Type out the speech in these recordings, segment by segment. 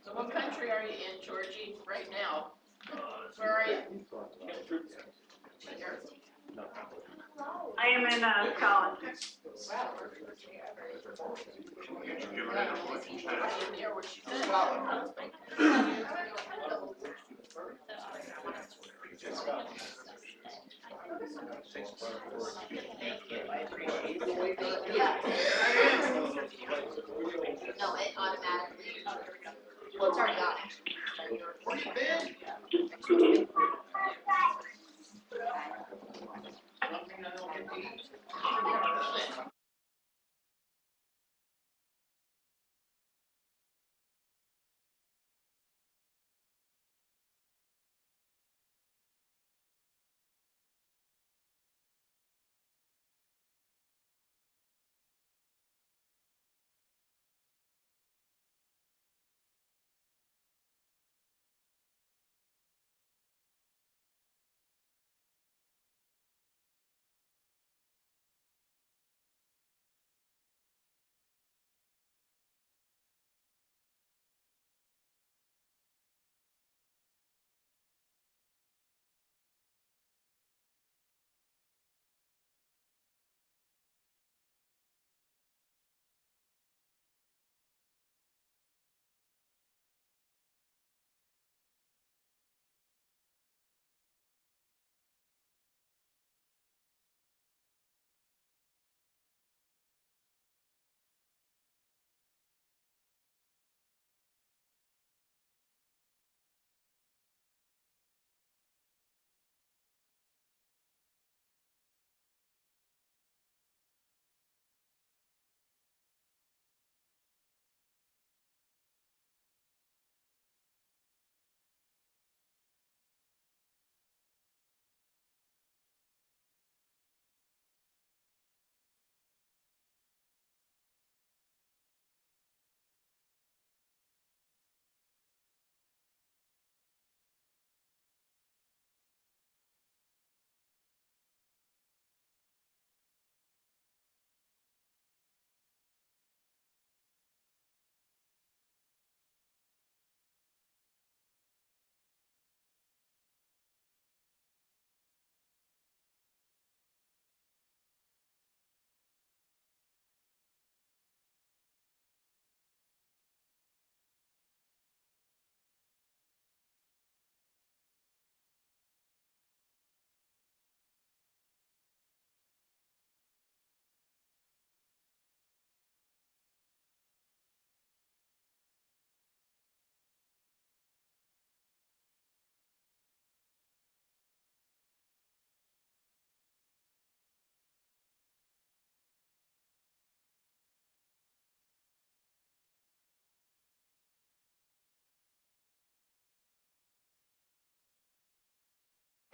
So what country are you in, Georgie, right now? Where are you? I am in college. No, it automatically. Well, it's already on actually.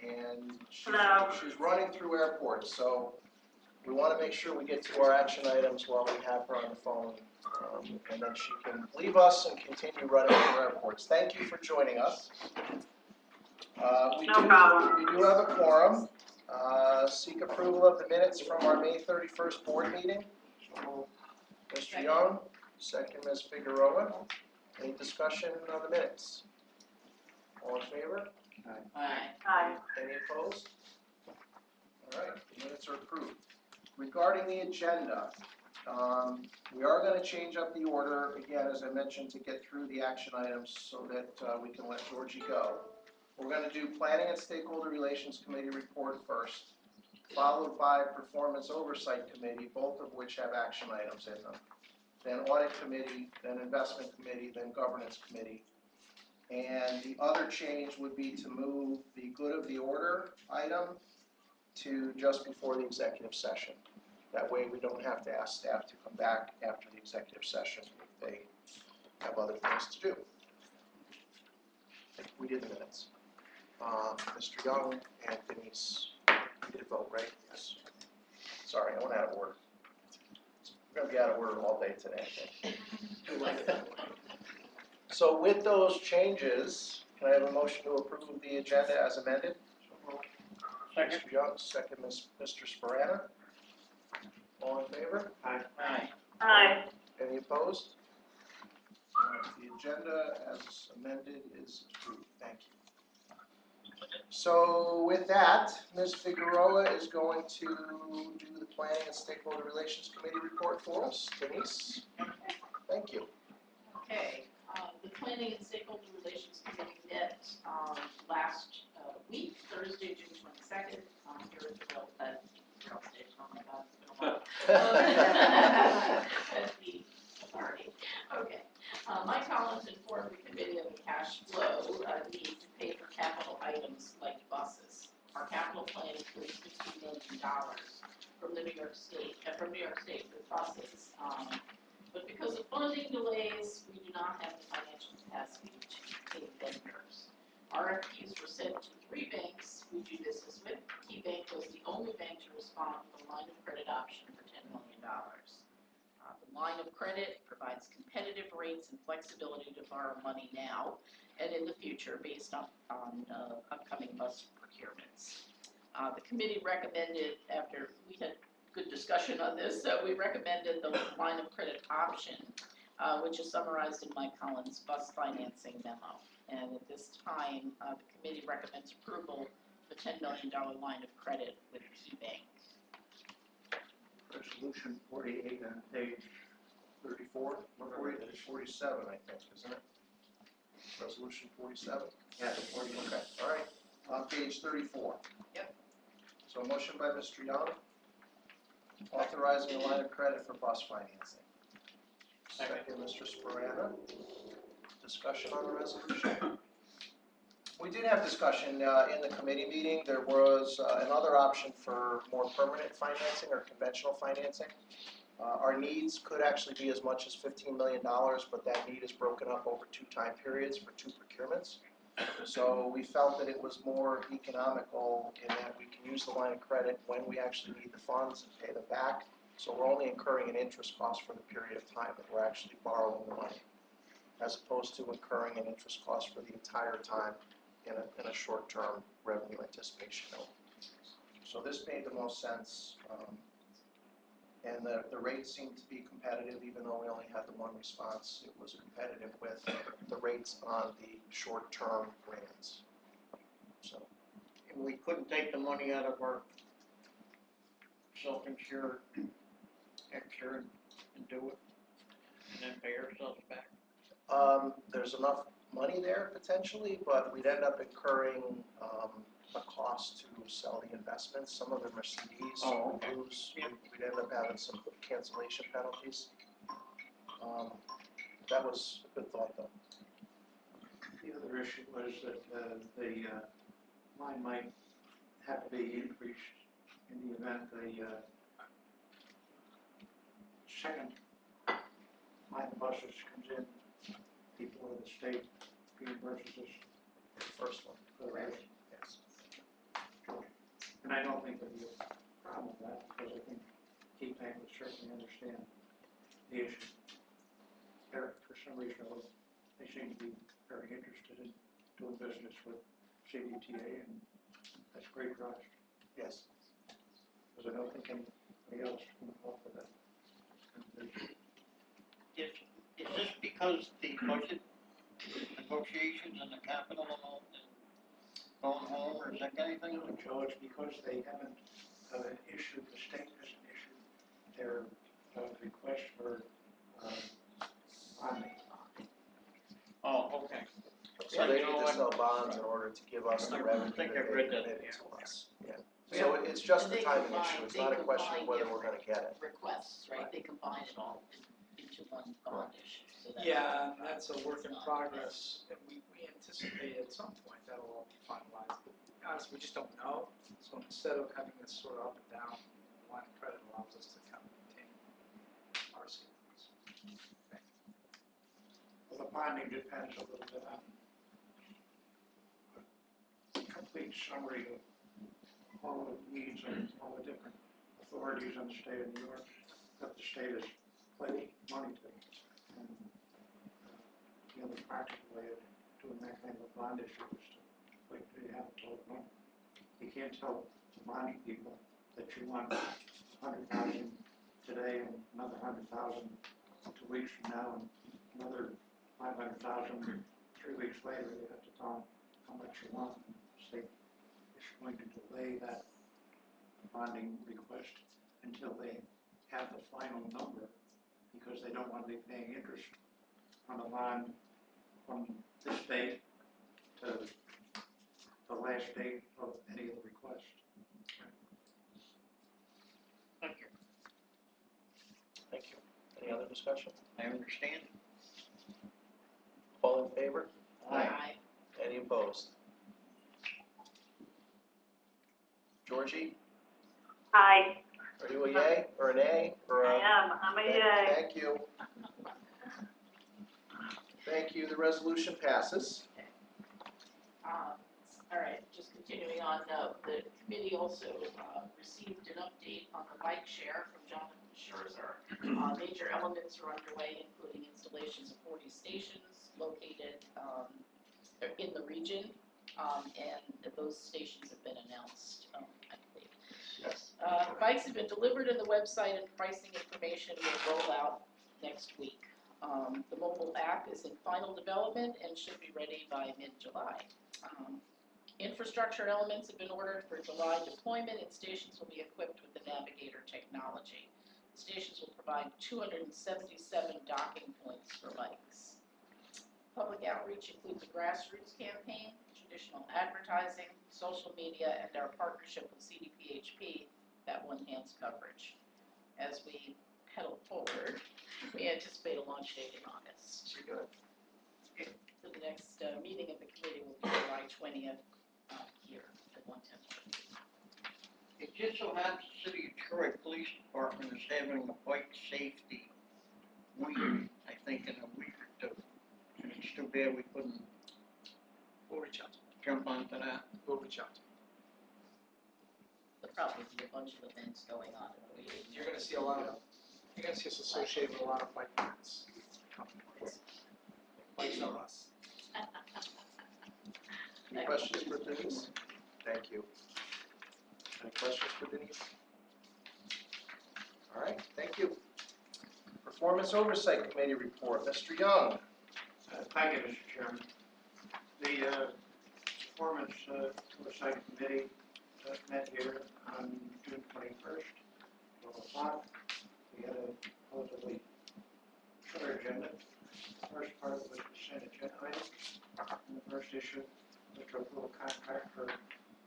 And she's running through airports, so we want to make sure we get to our action items while we have her on the phone, and then she can leave us and continue running through airports. Thank you for joining us. No problem. We do have a quorum. Seek approval of the minutes from our May 31st board meeting. Mr. Young, second Ms. Figueroa. Any discussion on the minutes? All in favor? Aye. Any opposed? All right, the minutes are approved. Regarding the agenda, we are going to change up the order, again, as I mentioned, to get through the action items so that we can let Georgie go. We're going to do Planning and Stakeholder Relations Committee report first, followed by Performance Oversight Committee, both of which have action items in them. Then Audit Committee, then Investment Committee, then Governance Committee. And the other change would be to move the good of the order item to just before the executive session. That way we don't have to ask staff to come back after the executive session if they have other things to do. We did the minutes. Mr. Young and Denise, we did vote, right? Yes. Sorry, I went out of order. We're going to be out of order all day today, I think. So with those changes, can I have a motion to approve the agenda as amended? Second. Mr. Young, second Mr. Sparana. All in favor? Aye. Aye. Aye. Any opposed? agenda as amended is approved. Thank you. So with that, Ms. Figueroa is going to do the Planning and Stakeholder Relations Committee report for us. Denise? Thank you. Okay, the Planning and Stakeholder Relations Committee met last week, Thursday, June 22nd, here at the Rail Station. Oh my God, it's been a while. At the authority. Okay. Mike Collins informed the committee of the cash flow needs to pay for capital items like buses. Our capital plan includes $15 million from the New York State for buses. But because of funding delays, we do not have the financial capacity to pay vendors. RFPs were sent to 3 banks we do business with. KeyBank was the only bank to respond with a line of credit option for $10 million. The line of credit provides competitive rates and flexibility to borrow money now and in the future based on upcoming bus procurements. The committee recommended, after we had good discussion on this, we recommended the line of credit option, which is summarized in Mike Collins' bus financing memo. And at this time, the committee recommends approval of a $10 million line of credit with KeyBank. Resolution 48 on page 34. 47, I think, isn't it? Resolution 47? Yes, 48. Okay, all right. On page 34. Yep. So a motion by Mr. Young, authorizing a line of credit for bus financing. Second, Mr. Sparano. Discussion on the resolution. We did have discussion in the committee meeting. There was another option for more permanent financing or conventional financing. Our needs could actually be as much as $15 million, but that need is broken up over 2 time periods for 2 procurements. So we felt that it was more economical in that we can use the line of credit when we actually need the funds and pay them back. So we're only incurring an interest cost for the period of time that we're actually borrowing the money, as opposed to incurring an interest cost for the entire time in a short-term revenue anticipation note. So this made the most sense, and the rates seemed to be competitive, even though we only had the 1 response. It was competitive with the rates on the short-term grants. So And we couldn't take the money out of our self-insured insurance and do it, and then pay ourselves back. there's enough money there potentially, but we'd end up incurring a cost to sell the investments. Some of them are CDs, so Oh, okay. we lose. We'd end up having some cancellation penalties. That was a good thought, though. The other issue was that the line might have to be increased in the event the second line of buses comes in before the state reimburses us First one. for the rest. Yes. And I don't think there'd be a problem with that, because I think KeyBank would certainly understand the issue. For some reason, they seem to be very interested in doing business with CDTA, and that's great for us, Yes. because I don't think anybody else can help with that. Is this because the budget negotiations and the capital and all going home, or is that anything? No, Joe, it's because they haven't issued, the state hasn't issued their request for bonding. Oh, okay. So Yeah, they you know need to what? sell bonds in order to give us the revenue I think that I've they read that, committed yeah. to us. Yeah. So it's just And a they timing combine- issue. It's they not a question of combine whether we're gonna get it. Requests, right? They combine it all into one bond issue. So that's- Yeah, and that's a work in progress, and we anticipate at some point that'll all be finalized, but honestly, we just don't know. So instead of having this sort of up and down, the line of credit allows us to kind of maintain our schedules. Well, the bonding depends a little bit on a complete summary of all the needs and all the different authorities in the state of New York that the state has pledged money to. And the only practical way of doing that kind of a bond issue is to wait till you have a total number. You can't tell the bonding people that you want 100,000 today and another 100,000 2 weeks from now and another $500,000, 3 weeks later, you have to tell them how much you want. And the state is going to delay that bonding request until they have the final number, because they don't want to be paying interest on a bond from this date to the last date of any of the requests. Thank you. Thank you. Any other discussion? I understand. All in favor? Aye. Any opposed? Georgie, Aye. are you a yay or an A or a? I'm a yay. Thank you. Thank you, the resolution passes. All right, just continuing on, the committee also received an update on the bike share from Jonathan Scherzer. Major elements are underway, including installations of 40 stations located in the region, and those stations have been announced, I believe. Yes. Bikes have been delivered, and the website and pricing information will roll out next week. The mobile app is in final development and should be ready by mid-July. Infrastructure elements have been ordered for July deployment, and stations will be equipped with the Navigator technology. Stations will provide 277 docking points for bikes. Public outreach includes a grassroots campaign, traditional advertising, social media, and our partnership with CDPHP that will enhance coverage. As we pedal forward, we anticipate a launch date in August. So the next meeting of the committee will be July 20th here at 110. It just so happens the City of Troy Police Department is having a bike safety week, I think, in a week or two. And it's too bad we couldn't We'll reach out to jump onto that. We'll reach out to There'll probably be a bunch of events going on in the week. You're gonna see a lot of, you're gonna see us associated with a lot of bike events. Bikes are us. Any questions for Denise? Thank you. Any questions for Denise? All right, thank you. Performance Oversight Committee report, Mr. Young. Thank you, Mr. Chairman. The Performance Oversight Committee met here on June 21st, 12 o'clock. We had a relatively short agenda. The first part was consent agenda items. And the first issue was to approve a contract for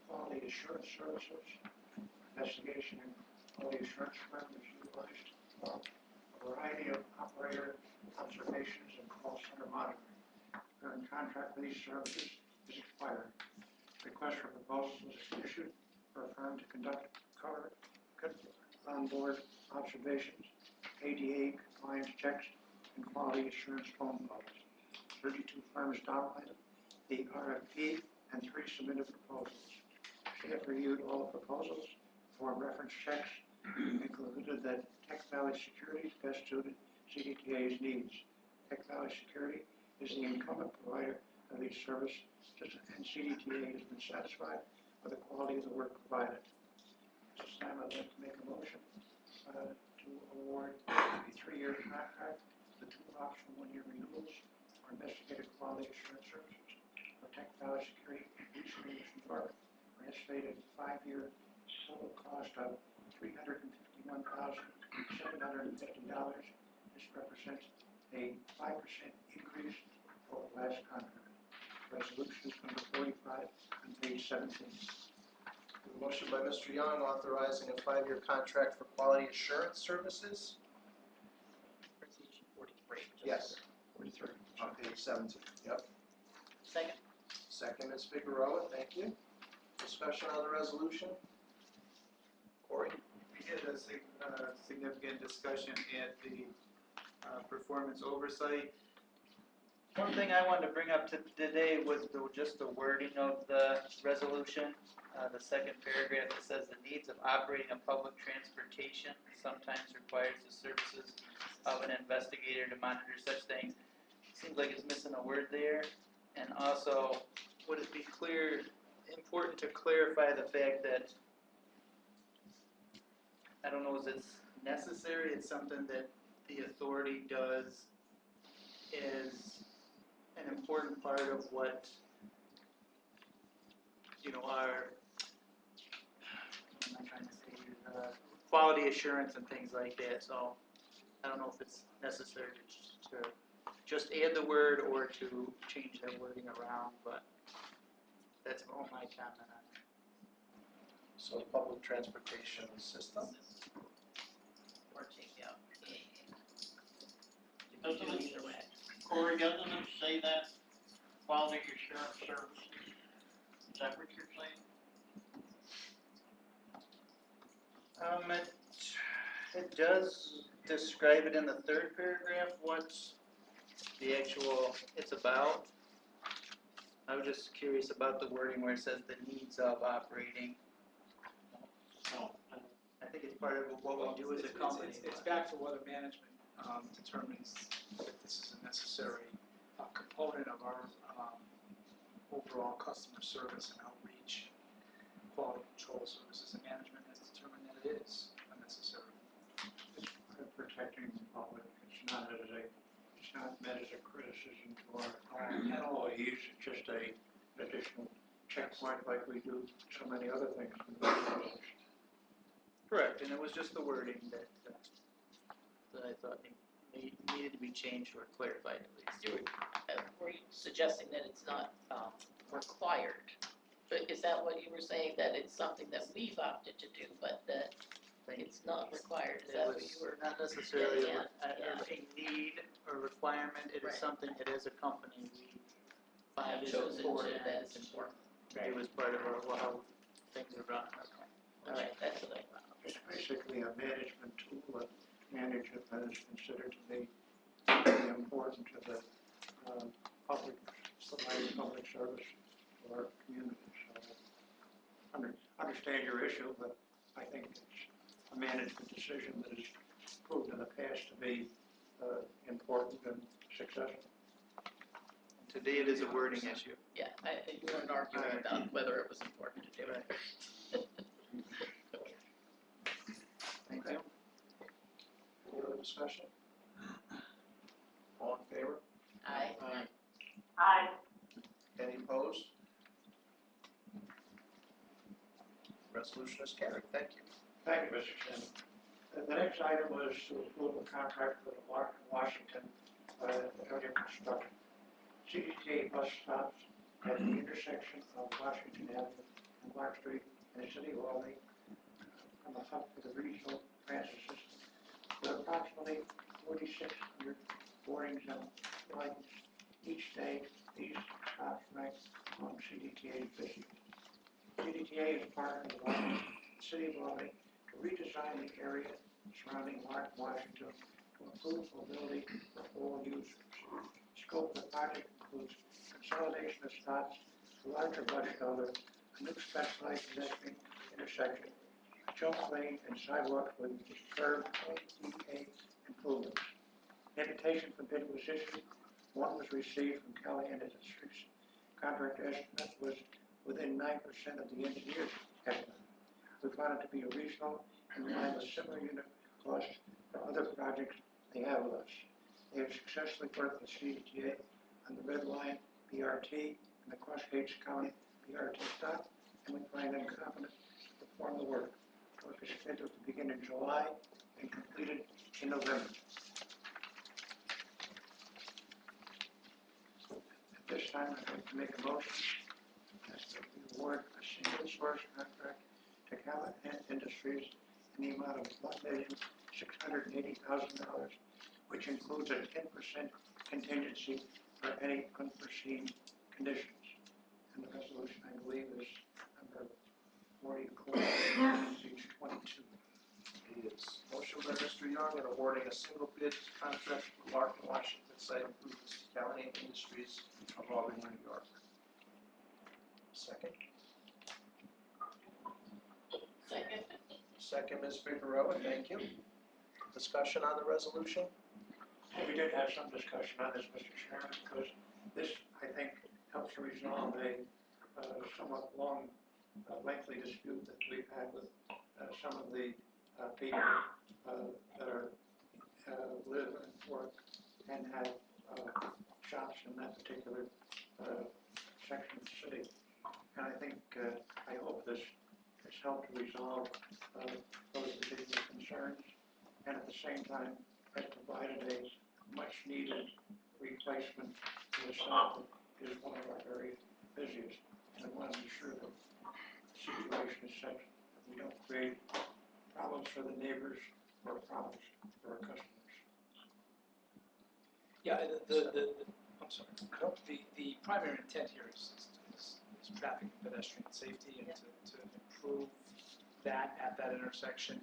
quality assurance services, investigation and quality assurance firm is utilized for a variety of operator observations and call center monitoring. Current contract for these services is expired. Request for proposals was issued for a firm to conduct onboard observations, ADA compliance checks, and quality assurance phone calls. 32 firms downloaded the RFP and 3 submitted proposals. Staff reviewed all the proposals for reference checks and concluded that Tech Valley Security is best suited CDTA's needs. Tech Valley Security is the incumbent provider of these services, and CDTA has been satisfied with the quality of the work provided. At this time, I'd like to make a motion to award a 3-year contract with 2 optional 1-year renewals for investigative quality assurance services for Tech Valley Security in New York for an estimated 5-year total cost of $351,750. This represents a 5% increase over the last contract. Resolution number 45 on page 17. A motion by Mr. Young authorizing a 5-year contract for quality assurance services. Resolution 43. Yes, 43. on page 17. Yep. Second. Second is Figueroa, thank you. Discussion on the resolution? Corey? We had a significant discussion at the performance oversight. One thing I wanted to bring up today was just the wording of the resolution. The second paragraph, it says the needs of operating a public transportation sometimes requires the services of an investigator to monitor such things. Seems like it's missing a word there. And also, would it be important to clarify the fact that, I don't know, is it necessary? It's something that the authority does as important part of what, you know, our, what am I trying to say, quality assurance and things like that, so I don't know if it's necessary to just add the word or to change that wording around, but that's all my comment on it. So public transportation system. Or take out A. Doesn't it- Either way. Corey, doesn't it say that quality assurance services? Is that what you're saying? It does describe it in the third paragraph, what's the actual, it's about. I was just curious about the wording where it says the needs of operating. No. I think it's part of what we do as a company. It's back to whether management determines that this is a necessary component of our overall customer service and outreach, quality control services, and management has determined that it is unnecessary. It's protecting the public, it's not meant as a criticism to our employees, it's just a additional checkpoint like we do so many other things. Correct, and it was just the wording that I thought needed to be changed or clarified at least. Were you suggesting that it's not required? But is that what you were saying, that it's something that we've opted to do, but that it's not required? Is It that what was you were? not necessarily Yeah, a need or requirement, it is Right. something that as a company we find Have is chosen to, important. that it's important. It was part of our, how things are run. All right, that's what I thought. It's basically a management tool that management that is considered to be important to the public, providing public service to our community. So, understand your issue, but I think it's a management decision that has proved in the past to be important and successful. Today it is a wording issue. Yeah, you weren't arguing about whether it was important to do it. Thank you. Any other discussion? All in favor? Aye. Aye. Any opposed? Resolution is carried. Thank you. Thank you, Mr. Chairman. The next item was to approve a contract with Washington Area Construction. CDTA bus stops at the intersection of Washington Avenue and Black Street in the city of Albany from a hub for the regional transit system. With approximately 4,600 boardings and lines each day, these stops rank on CDTA's vision. CDTA is partnered with the city of Albany to redesign the area surrounding Washington to improve mobility for all users. Scope of the project includes consolidation of stops, a larger bus shelter, a new specialized pedestrian intersection, a jump lane and sidewalk with curb ADA improvements. An invitation for bid was issued. One was received from Callahan Industries. Contract estimate was within 9% of the engineer's estimate. We found it to be a reasonable and line with similar unit cost for other projects they have with us. They have successfully worked with CDTA on the Red Line BRT and the Cross-Gates County BRT stop, and we find them confident to perform the work. Work is scheduled to begin in July and completed in November. At this time, I'd like to make a motion that we award a single source contract to Callahan Industries in the amount of $1,680,000, which includes a 10% contingency for any unforeseen conditions. And the resolution, I believe, is number 44, page 22. It is. Motion by Mr. Young and awarding a single bid contract for Larkin, Washington site improvements to Callahan Industries of Albany, New York. Second. Second. Second, Ms. Figueroa, thank you. Discussion on the resolution? We did have some discussion on this, Mr. Chairman, because this, I think, helps to resolve a somewhat long, lengthy dispute that we've had with some of the people that are live and work and have shops in that particular section of the city. And I think, I hope this has helped resolve those particular concerns, and at the same time has provided a much-needed replacement to a site that is one of our very busiest. And I want to be sure that the situation is such that we don't create problems for the neighbors or problems for our customers. Yeah, I'm sorry. The primary intent here is traffic and pedestrian safety, and to improve that at that intersection,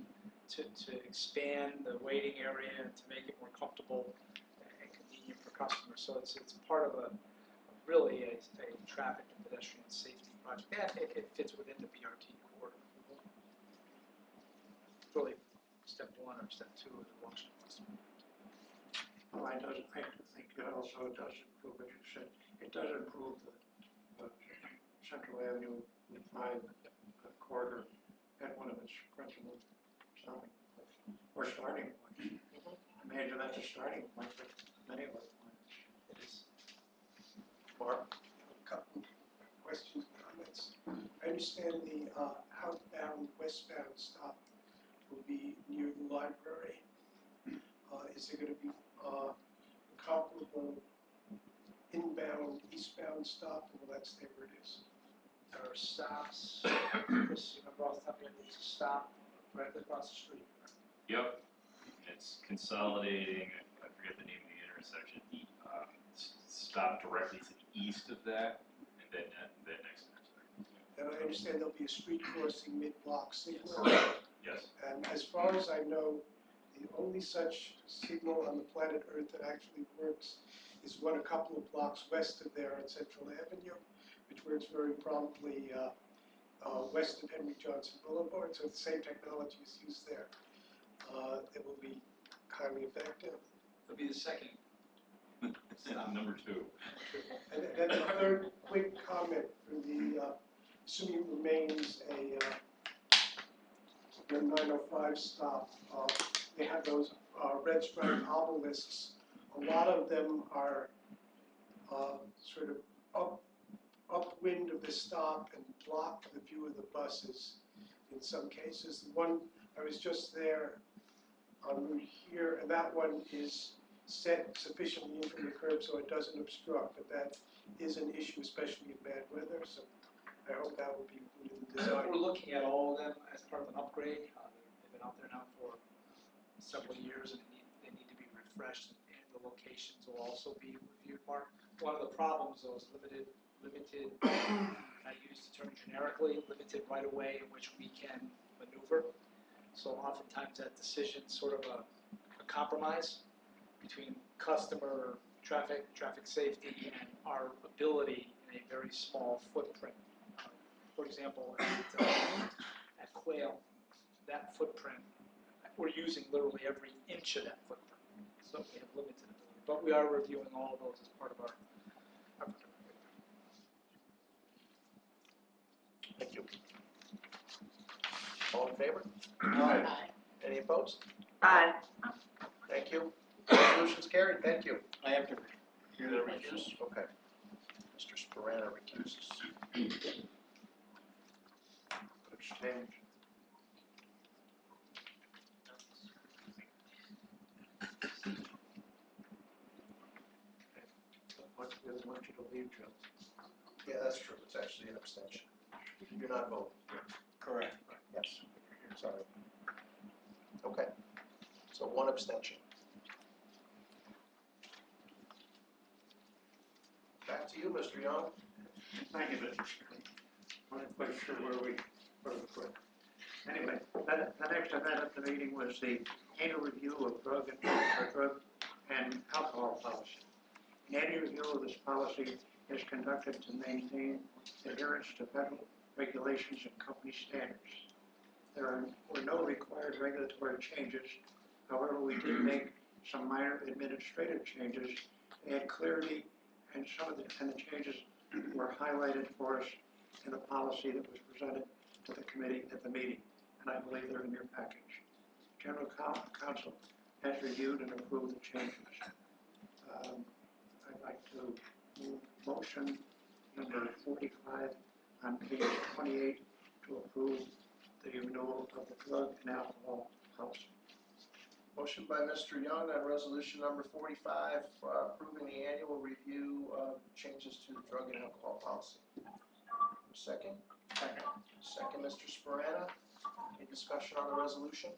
to expand the waiting area and to make it more comfortable and convenient for customers. So it's part of really a traffic and pedestrian safety project, and it fits within the BRT corridor. It's really step one or step two of the Washington Festival. Well, I do think it also does improve, as you said, it does improve the Central Avenue 5 corridor at one of its principal stopping points, or starting points. Imagine that's a starting point for many of our plans. It is. Mark? A couple questions, comments. I understand the outbound, westbound stop will be near the library. Is there going to be comparable inbound, eastbound stop, or will that stay where it is? There are stops, Chris, you remember off the top of your head, there's a stop directly across the street. Yep, it's consolidating, I forget the name of the intersection, stop directly to the east of that, and then next intersection. And I understand there'll be a street crossing mid-block signal. Correct, yes. And as far as I know, the only such signal on the planet Earth that actually works is one a couple of blocks west of there on Central Avenue, which works very promptly west of Henry Johnson Boulevard. So the same technology is used there. It will be highly effective. It'll be the second. Number two. And then the third quick comment for the, assuming it remains a 905 stop, they have those red stripe obelisks. A lot of them are sort of upwind of the stop and block the view of the buses in some cases. The one, I was just there en route here, and that one is set sufficiently in from the curb so it doesn't obstruct, but that is an issue, especially in bad weather, so I hope that will be included in the design. We're looking at all of them as part of an upgrade. They've been out there now for several years, and they need to be refreshed, and the locations will also be reviewed, Mark. One of the problems though is limited, I use the term generically, limited right of way in which we can maneuver. So oftentimes that decision is sort of a compromise between customer traffic safety and our ability in a very small footprint. For example, at Quail, that footprint, we're using literally every inch of that footprint. So we have limited ability, but we are reviewing all of those as part of our. Thank you. All in favor? Aye. Any opposed? Aye. Thank you. Resolution's carried, thank you. I have to, You're gonna recuse? Okay. Mr. Sporana recuses. Abstained. I want you to leave, Joe. Yeah, that's true, it's actually an abstention. You're not voting. correct. Yes, sorry. Okay, so one abstention. Back to you, Mr. Young. Thank you, Mr. Chairman. I'm not quite sure where we put. Anyway, the next event at the meeting was the annual review of drug and alcohol policy. An annual review of this policy is conducted to maintain adherence to federal regulations and company standards. There were no required regulatory changes. However, we did make some minor administrative changes to add clarity, and the changes were highlighted for us in the policy that was presented to the committee at the meeting, and I believe they're in your package. General Counsel has reviewed and approved the changes. like to move motion number 45 on page 28 to approve the renewal of the drug and alcohol policy. Motion by Mr. Young on resolution number 45, approving the annual review of changes to the drug and alcohol policy. Second? Second, Mr. Sporana. Any discussion on the resolution?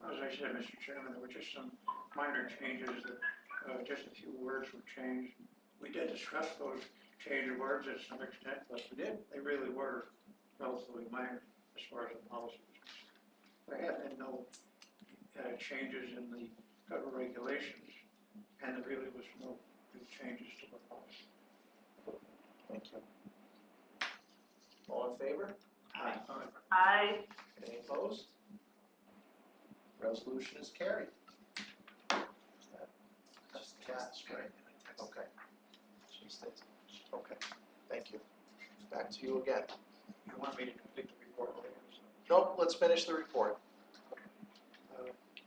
As I said, Mr. Chairman, there were just some minor changes that, just a few words were changed. We did discuss those change of words at some extent, but we did. They really were relatively minor as far as the policy was concerned. There have been no changes in the federal regulations, and there really was no big changes to the policy. Thank you. All in favor? Aye. Aye. Any opposed? Resolution is carried. That's right. Okay. Okay, thank you. Back to you again. You want me to complete the report later? Nope, let's finish the report.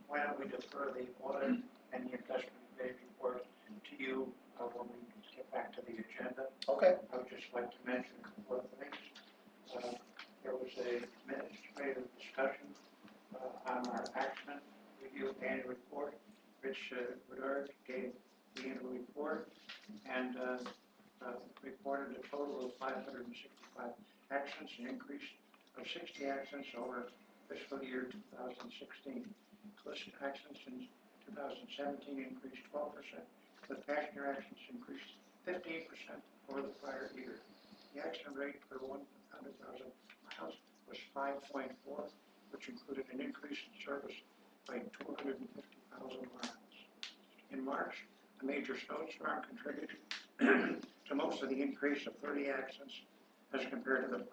Why don't we defer the audit and the investment committee report to you when we get back to the agenda? Okay. I would just like to mention a couple of things. There was a administrative discussion on our action review annual report. Rich Bedard gave the annual report and reported a total of 565 actions, an increase of 60 actions over fiscal year 2016. Collision actions in 2017 increased 12%, but passenger actions increased 15% over the prior year. The accident rate per 100,000 miles was 5.4, which included an increase in service by 250,000 miles. In March, a major snowstorm contributed to most of the increase of 30 accidents as compared to the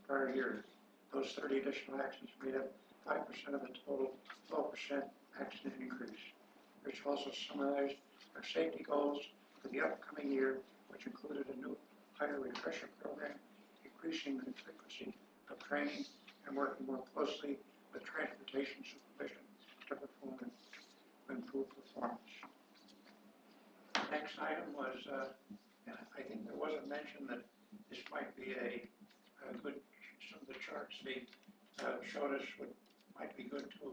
prior year. Those 30 additional accidents made up 5% of the total 12% accident increase. Rich also summarized our safety goals for the upcoming year, which included a new higher refresher program, increasing the frequency of training, and working more closely with transportation supervision to improve performance. The next item was, I think there was a mention that this might be a good, some of the charts they showed us might be good for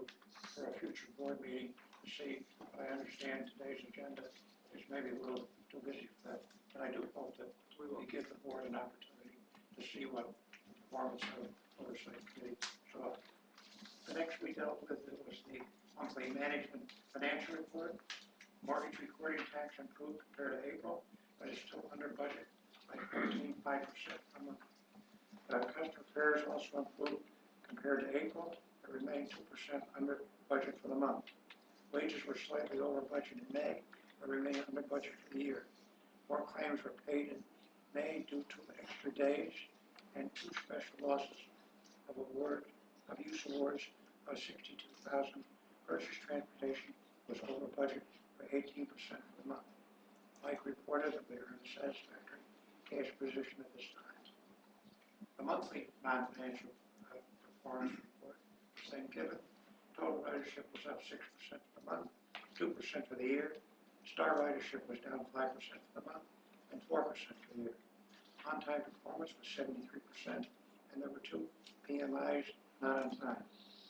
a future board meeting to see. I understand today's agenda is maybe a little too busy for that, but I do hope that we will give the board an opportunity to see what the performance of the oversight committee saw. The next we dealt with was the monthly management financial report. Mortgage recording tax improved compared to April, but it's still under budget by 14.5% a month. Customer fares also improved compared to April, but remained 2% under budget for the month. Wages were slightly over budget in May, but remain under budget for the year. More claims were paid in May due to extra days and 2 special losses of use awards of 62,000. Purchase transportation was over budget by 18% for the month. Mike reported that we are in a satisfactory cash position at this time. The monthly non-financial performance report was then given. Total ridership was up 6% for the month, 2% for the year. Star ridership was down 5% for the month and 4% for the year. On-time performance was 73%, and there were 2 PMIs not on time.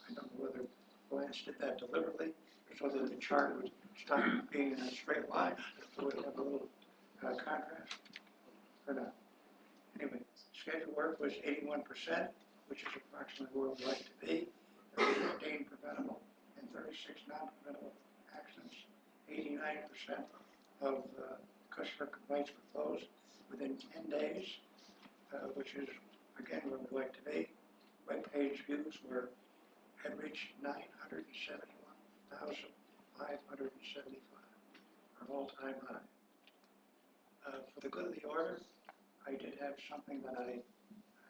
I don't know whether Lance did that deliberately, so that the chart would stop being in a straight line, so it would have a little contrast, or not. Anyway, scheduled work was 81%, which is approximately where we'd like to be. There were 15 preventable and 36 non-preventable accidents. 89% of customer complaints were closed within 10 days, which is, again, where we'd like to be. Web page views had reached 971,575, our all-time high. For the good of the order, I did have something that I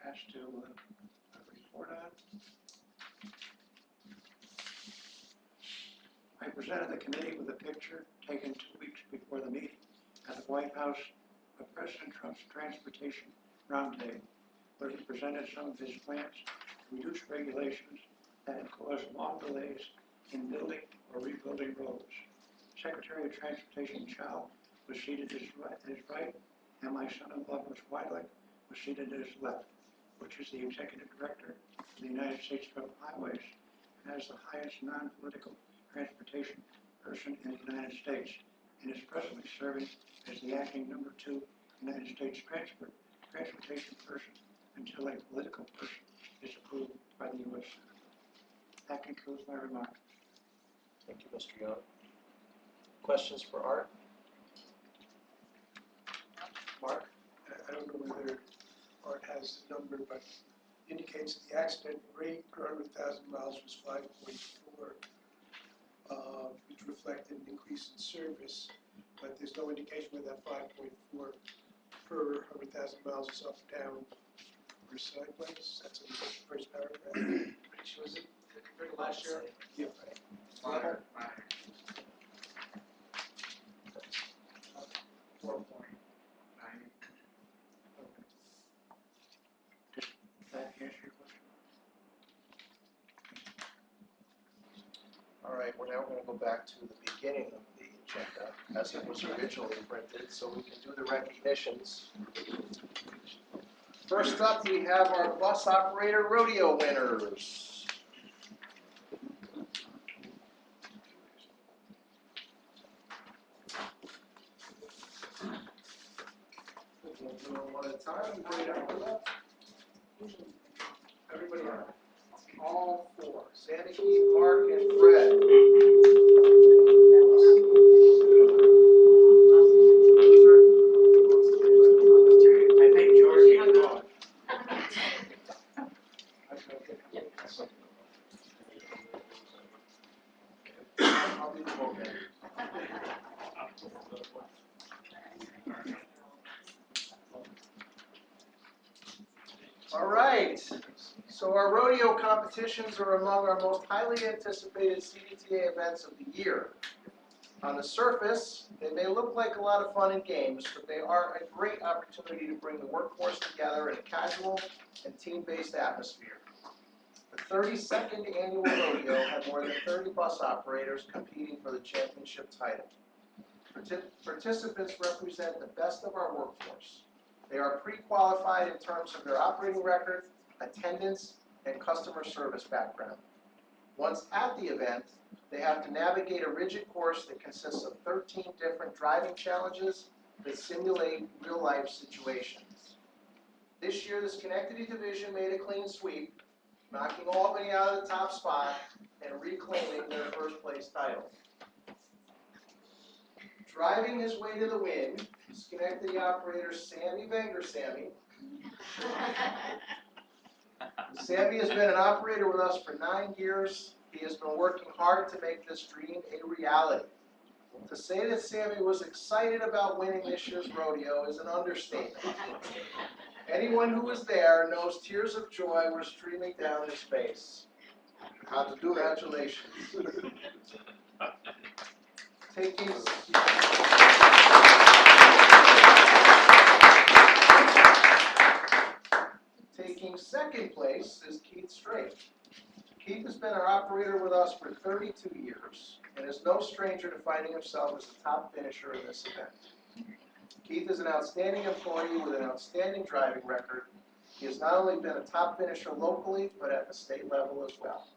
asked to report on. I presented the committee with a picture taken 2 weeks before the meeting at the White House of President Trump's Transportation Roundtable, where he presented some of his plans to reduce regulations that have caused long delays in building or rebuilding roads. Secretary of Transportation Chow was seated at his right, and my son-in-law, Louis Wydlick, was seated at his left, which is the Executive Director of the United States Federal Highways, and has the highest non-political transportation person in the United States, and is presently serving as the acting number 2 United States transportation person until a political person is approved by the U.S. Senate. That concludes my remarks. Thank you, Mr. Young. Questions for Art? Mark? I don't know whether Art has the number, but indicates that the accident rate per 100,000 miles was 5.4, which reflected an increase in service, but there's no indication whether that 5.4 per 100,000 miles is up, down, or sideways. That's in the first paragraph. Which was it compared to last year? Yeah. Minor. 4.9. That answer your question? All right, we're now going to go back to the beginning of the agenda as it was originally printed, so we can do the recognitions. First up, we have our bus operator rodeo winners. We'll do them one at a time. Anybody have one left? Everybody have? All 4. Sandy, Keith, Mark, and Fred. I think George is gone. I'll be the vote. All right, so our rodeo competitions are among our most highly anticipated CDTA events of the year. On the surface, they may look like a lot of fun and games, but they are a great opportunity to bring the workforce together in a casual and team-based atmosphere. The 32nd annual rodeo had more than 30 bus operators competing for the championship title. Participants represent the best of our workforce. They are pre-qualified in terms of their operating record, attendance, and customer service background. Once at the event, they have to navigate a rigid course that consists of 13 different driving challenges that simulate real-life situations. This year, the Schenectady division made a clean sweep, knocking Albany out of the top spot and reclaiming their first place title. Driving his way to the win, Schenectady operator Sammy Sammy. Sammy has been an operator with us for 9 years. He has been working hard to make this dream a reality. To say that Sammy was excited about winning this year's rodeo is an understatement. Anyone who was there knows tears of joy were streaming down his face. Congratulations. Taking second place is Keith Strait. Keith has been our operator with us for 32 years and is no stranger to finding himself as the top finisher in this event. Keith is an outstanding employee with an outstanding driving record. He has not only been a top finisher locally, but at the state level as well.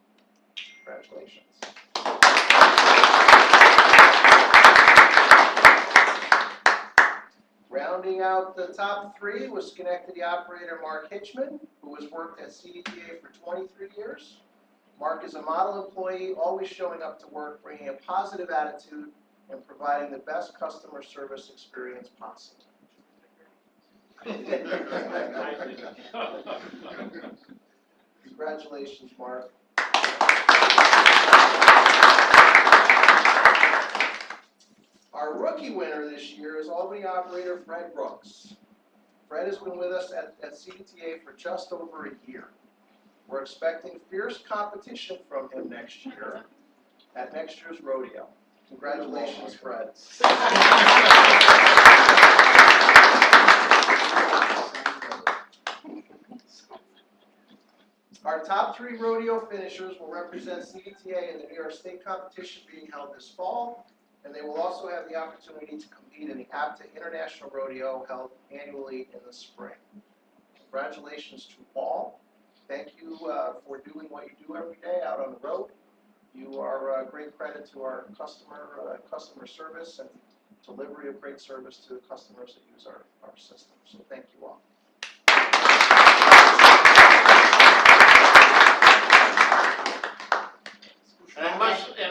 Congratulations. Rounding out the top 3 was Schenectady operator Mark Hitchman, who has worked at CDTA for 23 years. Mark is a model employee, always showing up to work, bringing a positive attitude, and providing the best customer service experience possible. Congratulations, Mark. Our rookie winner this year is Albany operator Fred Brooks. Fred has been with us at CDTA for just over a year. We're expecting fierce competition from him next year at next year's rodeo. Congratulations, Fred. Our top 3 rodeo finishers will represent CDTA in the New York State competition being held this fall. and they will also have the opportunity to compete in the APTA International Rodeo held annually in the spring. Congratulations to all. Thank you for doing what you do every day out on the road. You are a great credit to our customer service and delivery of great service to the customers that use our system. So thank you all. And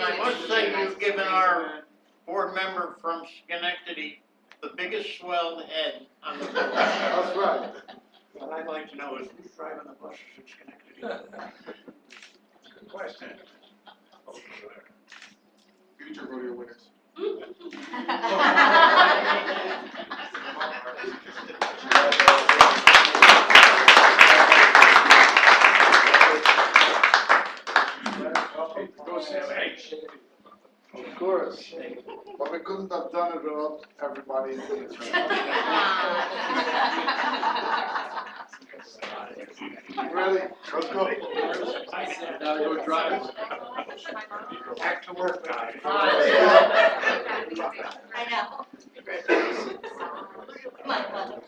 I must say, you've given our board member from Schenectady the biggest swelled head on the board. That's right. What I'd like to know is who's driving the buses in Schenectady? Good question. Future rodeo winners. Of course, but we couldn't have done it without everybody in the Ready? Let's go. Now go drive. Back to work, guys. I know. My pleasure.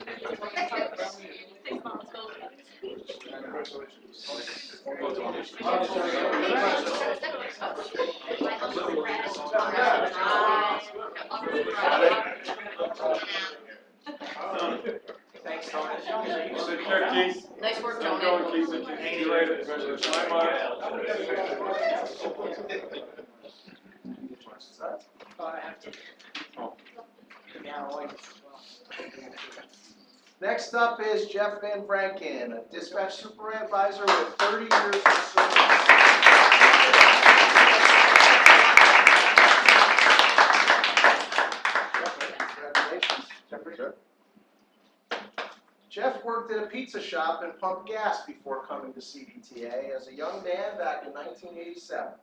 Thanks, Tony. Take care, Keith. Nice work, Keep Tony. going, Keith. See you later. I have to. Yeah, like, Next up is Jeff Van Franken, a dispatch supervisor with 30 years of service. Congratulations. Jeff worked at a pizza shop and pumped gas before coming to CDTA as a young man back in 1987.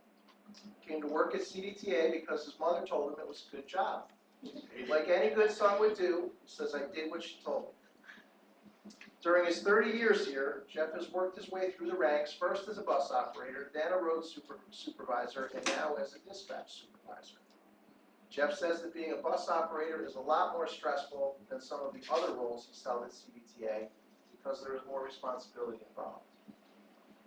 Came to work at CDTA because his mother told him it was a good job. Like any good son would do, he says, I did what she told me. During his 30 years here, Jeff has worked his way through the ranks, first as a bus operator, then a road supervisor, and now as a dispatch supervisor. Jeff says that being a bus operator is a lot more stressful than some of the other roles he's held at CDTA because there is more responsibility involved.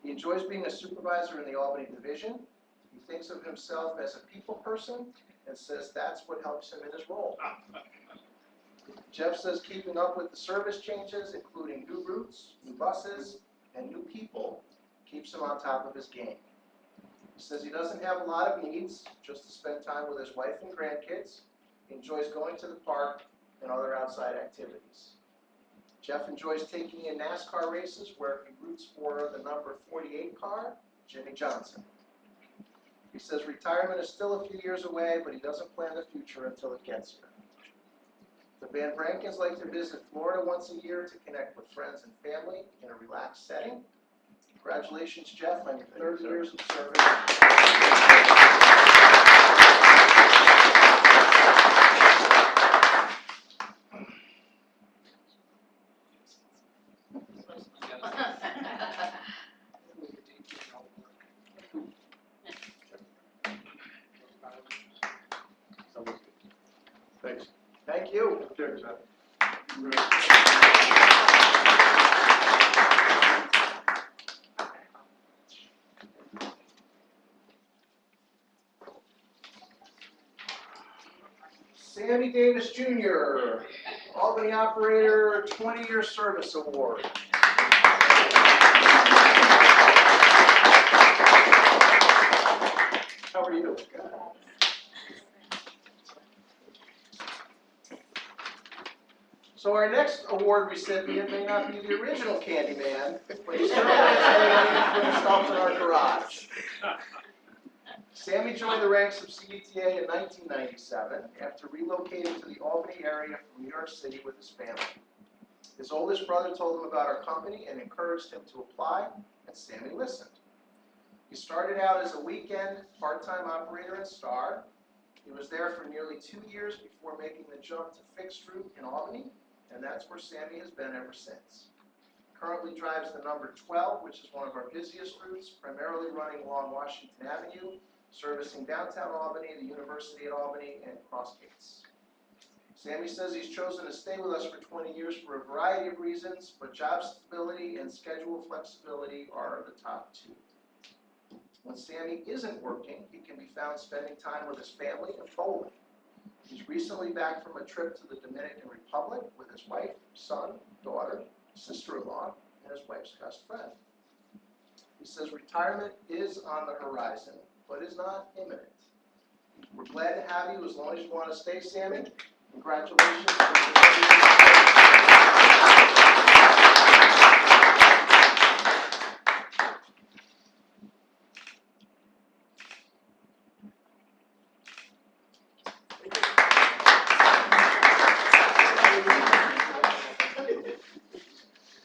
He enjoys being a supervisor in the Albany division. He thinks of himself as a people person and says that's what helps him in his role. Jeff says keeping up with the service changes, including new routes, new buses, and new people, keeps him on top of his game. He says he doesn't have a lot of needs, just to spend time with his wife and grandkids. He enjoys going to the park and other outside activities. Jeff enjoys taking in NASCAR races where he roots for the number 48 car, Jimmy Johnson. He says retirement is still a few years away, but he doesn't plan the future until it gets here. The Van Brankens like to visit Florida once a year to connect with friends and family in a relaxed setting. Congratulations, Jeff, on your 30 years of service. Thanks. Thank you. Take care, Jeff. Sammy Davis Jr., Albany Operator 20-Year Service Award. How are you? So our next award recipient may not be the original Candyman, but he certainly has put himself in our garage. Sammy joined the ranks of CDTA in 1997 after relocating to the Albany area from New York City with his family. His oldest brother told him about our company and encouraged him to apply, and Sammy listened. He started out as a weekend part-time operator in Star. He was there for nearly 2 years before making the jump to fixed route in Albany, and that's where Sammy has been ever since. Currently drives the number 12, which is one of our busiest routes, primarily running along Washington Avenue servicing downtown Albany, the University at Albany, and Cross Gates. Sammy says he's chosen to stay with us for 20 years for a variety of reasons, but job stability and schedule flexibility are the top two. When Sammy isn't working, he can be found spending time with his family in Poland. He's recently back from a trip to the Dominican Republic with his wife, son, daughter, sister-in-law, and his wife's best friend. He says retirement is on the horizon, but is not imminent. We're glad to have you as long as you want to stay, Sammy. Congratulations.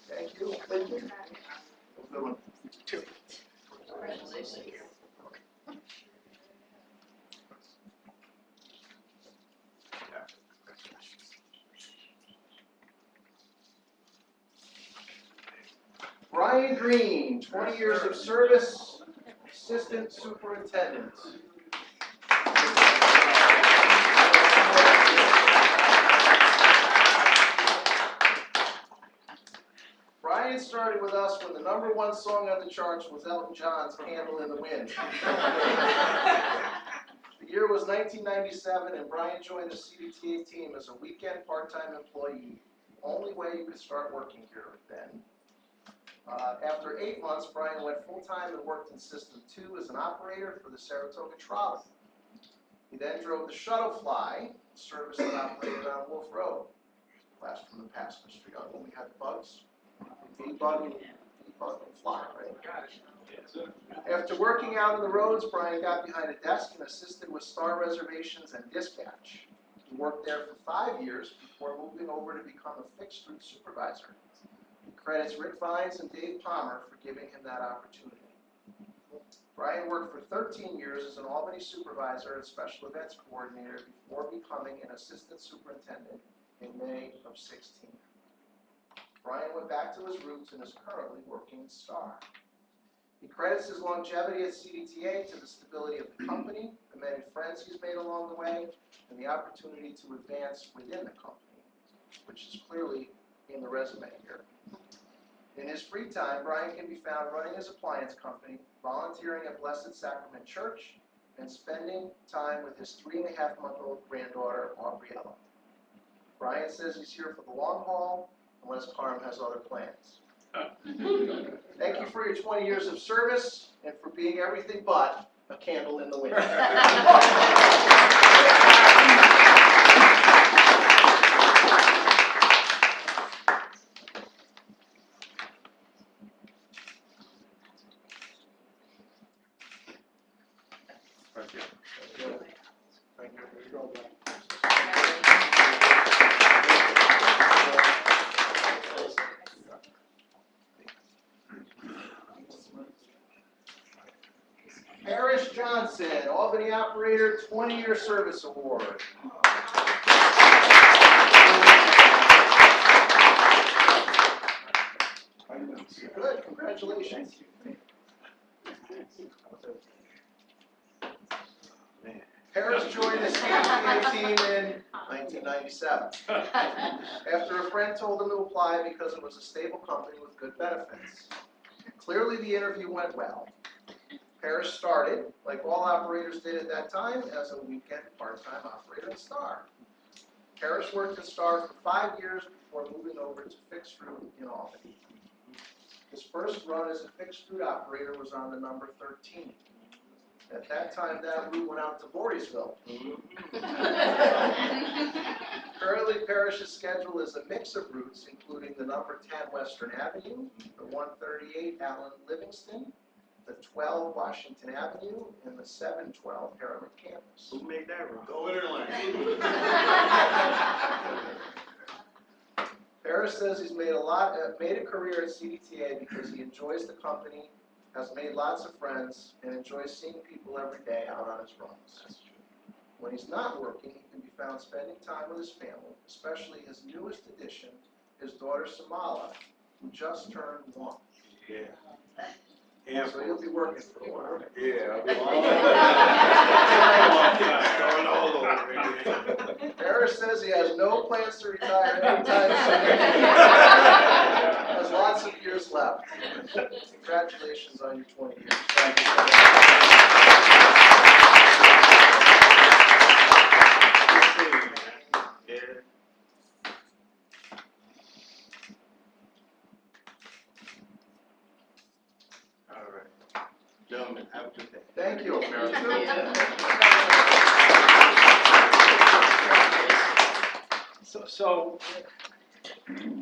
Thank you. Thank you. Good one. Congratulations. Brian Green, 20 years of service, assistant superintendent. Brian started with us when the #1 song on the charts was Elton John's Candle in the Wind. The year was 1997, and Brian joined the CDTA team as a weekend part-time employee. The only way you could start working here then. After 8 months, Brian went full-time and worked in System 2 as an operator for the Saratoga Trolley. He then drove the shuttle fly, service and operated on Wolf Road. Blast from the past, Mr. Young, when we had bugs. Bug and fly, right? After working out on the roads, Brian got behind a desk and assisted with star reservations and dispatch. He worked there for 5 years before moving over to become a fixed route supervisor. He credits Rick Vines and Dave Palmer for giving him that opportunity. Brian worked for 13 years as an Albany supervisor and special events coordinator before becoming an assistant superintendent in May of 16. Brian went back to his roots and is currently working in STAR. He credits his longevity at CDTA to the stability of the company, the many friends he's made along the way, and the opportunity to advance within the company, which is clearly in the resume here. In his free time, Brian can be found running his appliance company, volunteering at Blessed Sacrament Church, and spending time with his 3.5-month-old granddaughter, Aubriella. Brian says he's here for the long haul, unless Carm has other plans. Thank you for your 20 years of service and for being everything but a candle in the wind. Thank you. Thank you. Here you go, Brian. Harris Johnson, Albany Operator, 20-year Service Award. Good, congratulations. Harris joined the CDTA team in 1997. After a friend told him to apply because it was a stable company with good benefits. Clearly the interview went well. Harris started, like all operators did at that time, as a weekend part-time operator at STAR. Harris worked at STAR for 5 years before moving over to fixed route in Albany. His first run as a fixed route operator was on the number 13. At that time, that route went out to Voorheesville. Currently, Parrish's schedule is a mix of routes, including the number 10 Western Avenue, the 138 Allen Livingston, the 12 Washington Avenue, and the 712 Harriman campus. Who made that route? Go Interland. Parrish says he's made a career at CDTA because he enjoys the company, has made lots of friends, and enjoys seeing people every day out on his runs. When he's not working, he can be found spending time with his family, especially his newest addition, his daughter Samala, who just turned 1. Yeah. Yeah. So you'll be working for a while. Yeah. Harris says he has no plans to retire anytime soon. Has lots of years left. Congratulations on your 20 years. Thank you. All right. Gentlemen, have a good day. Thank you. So,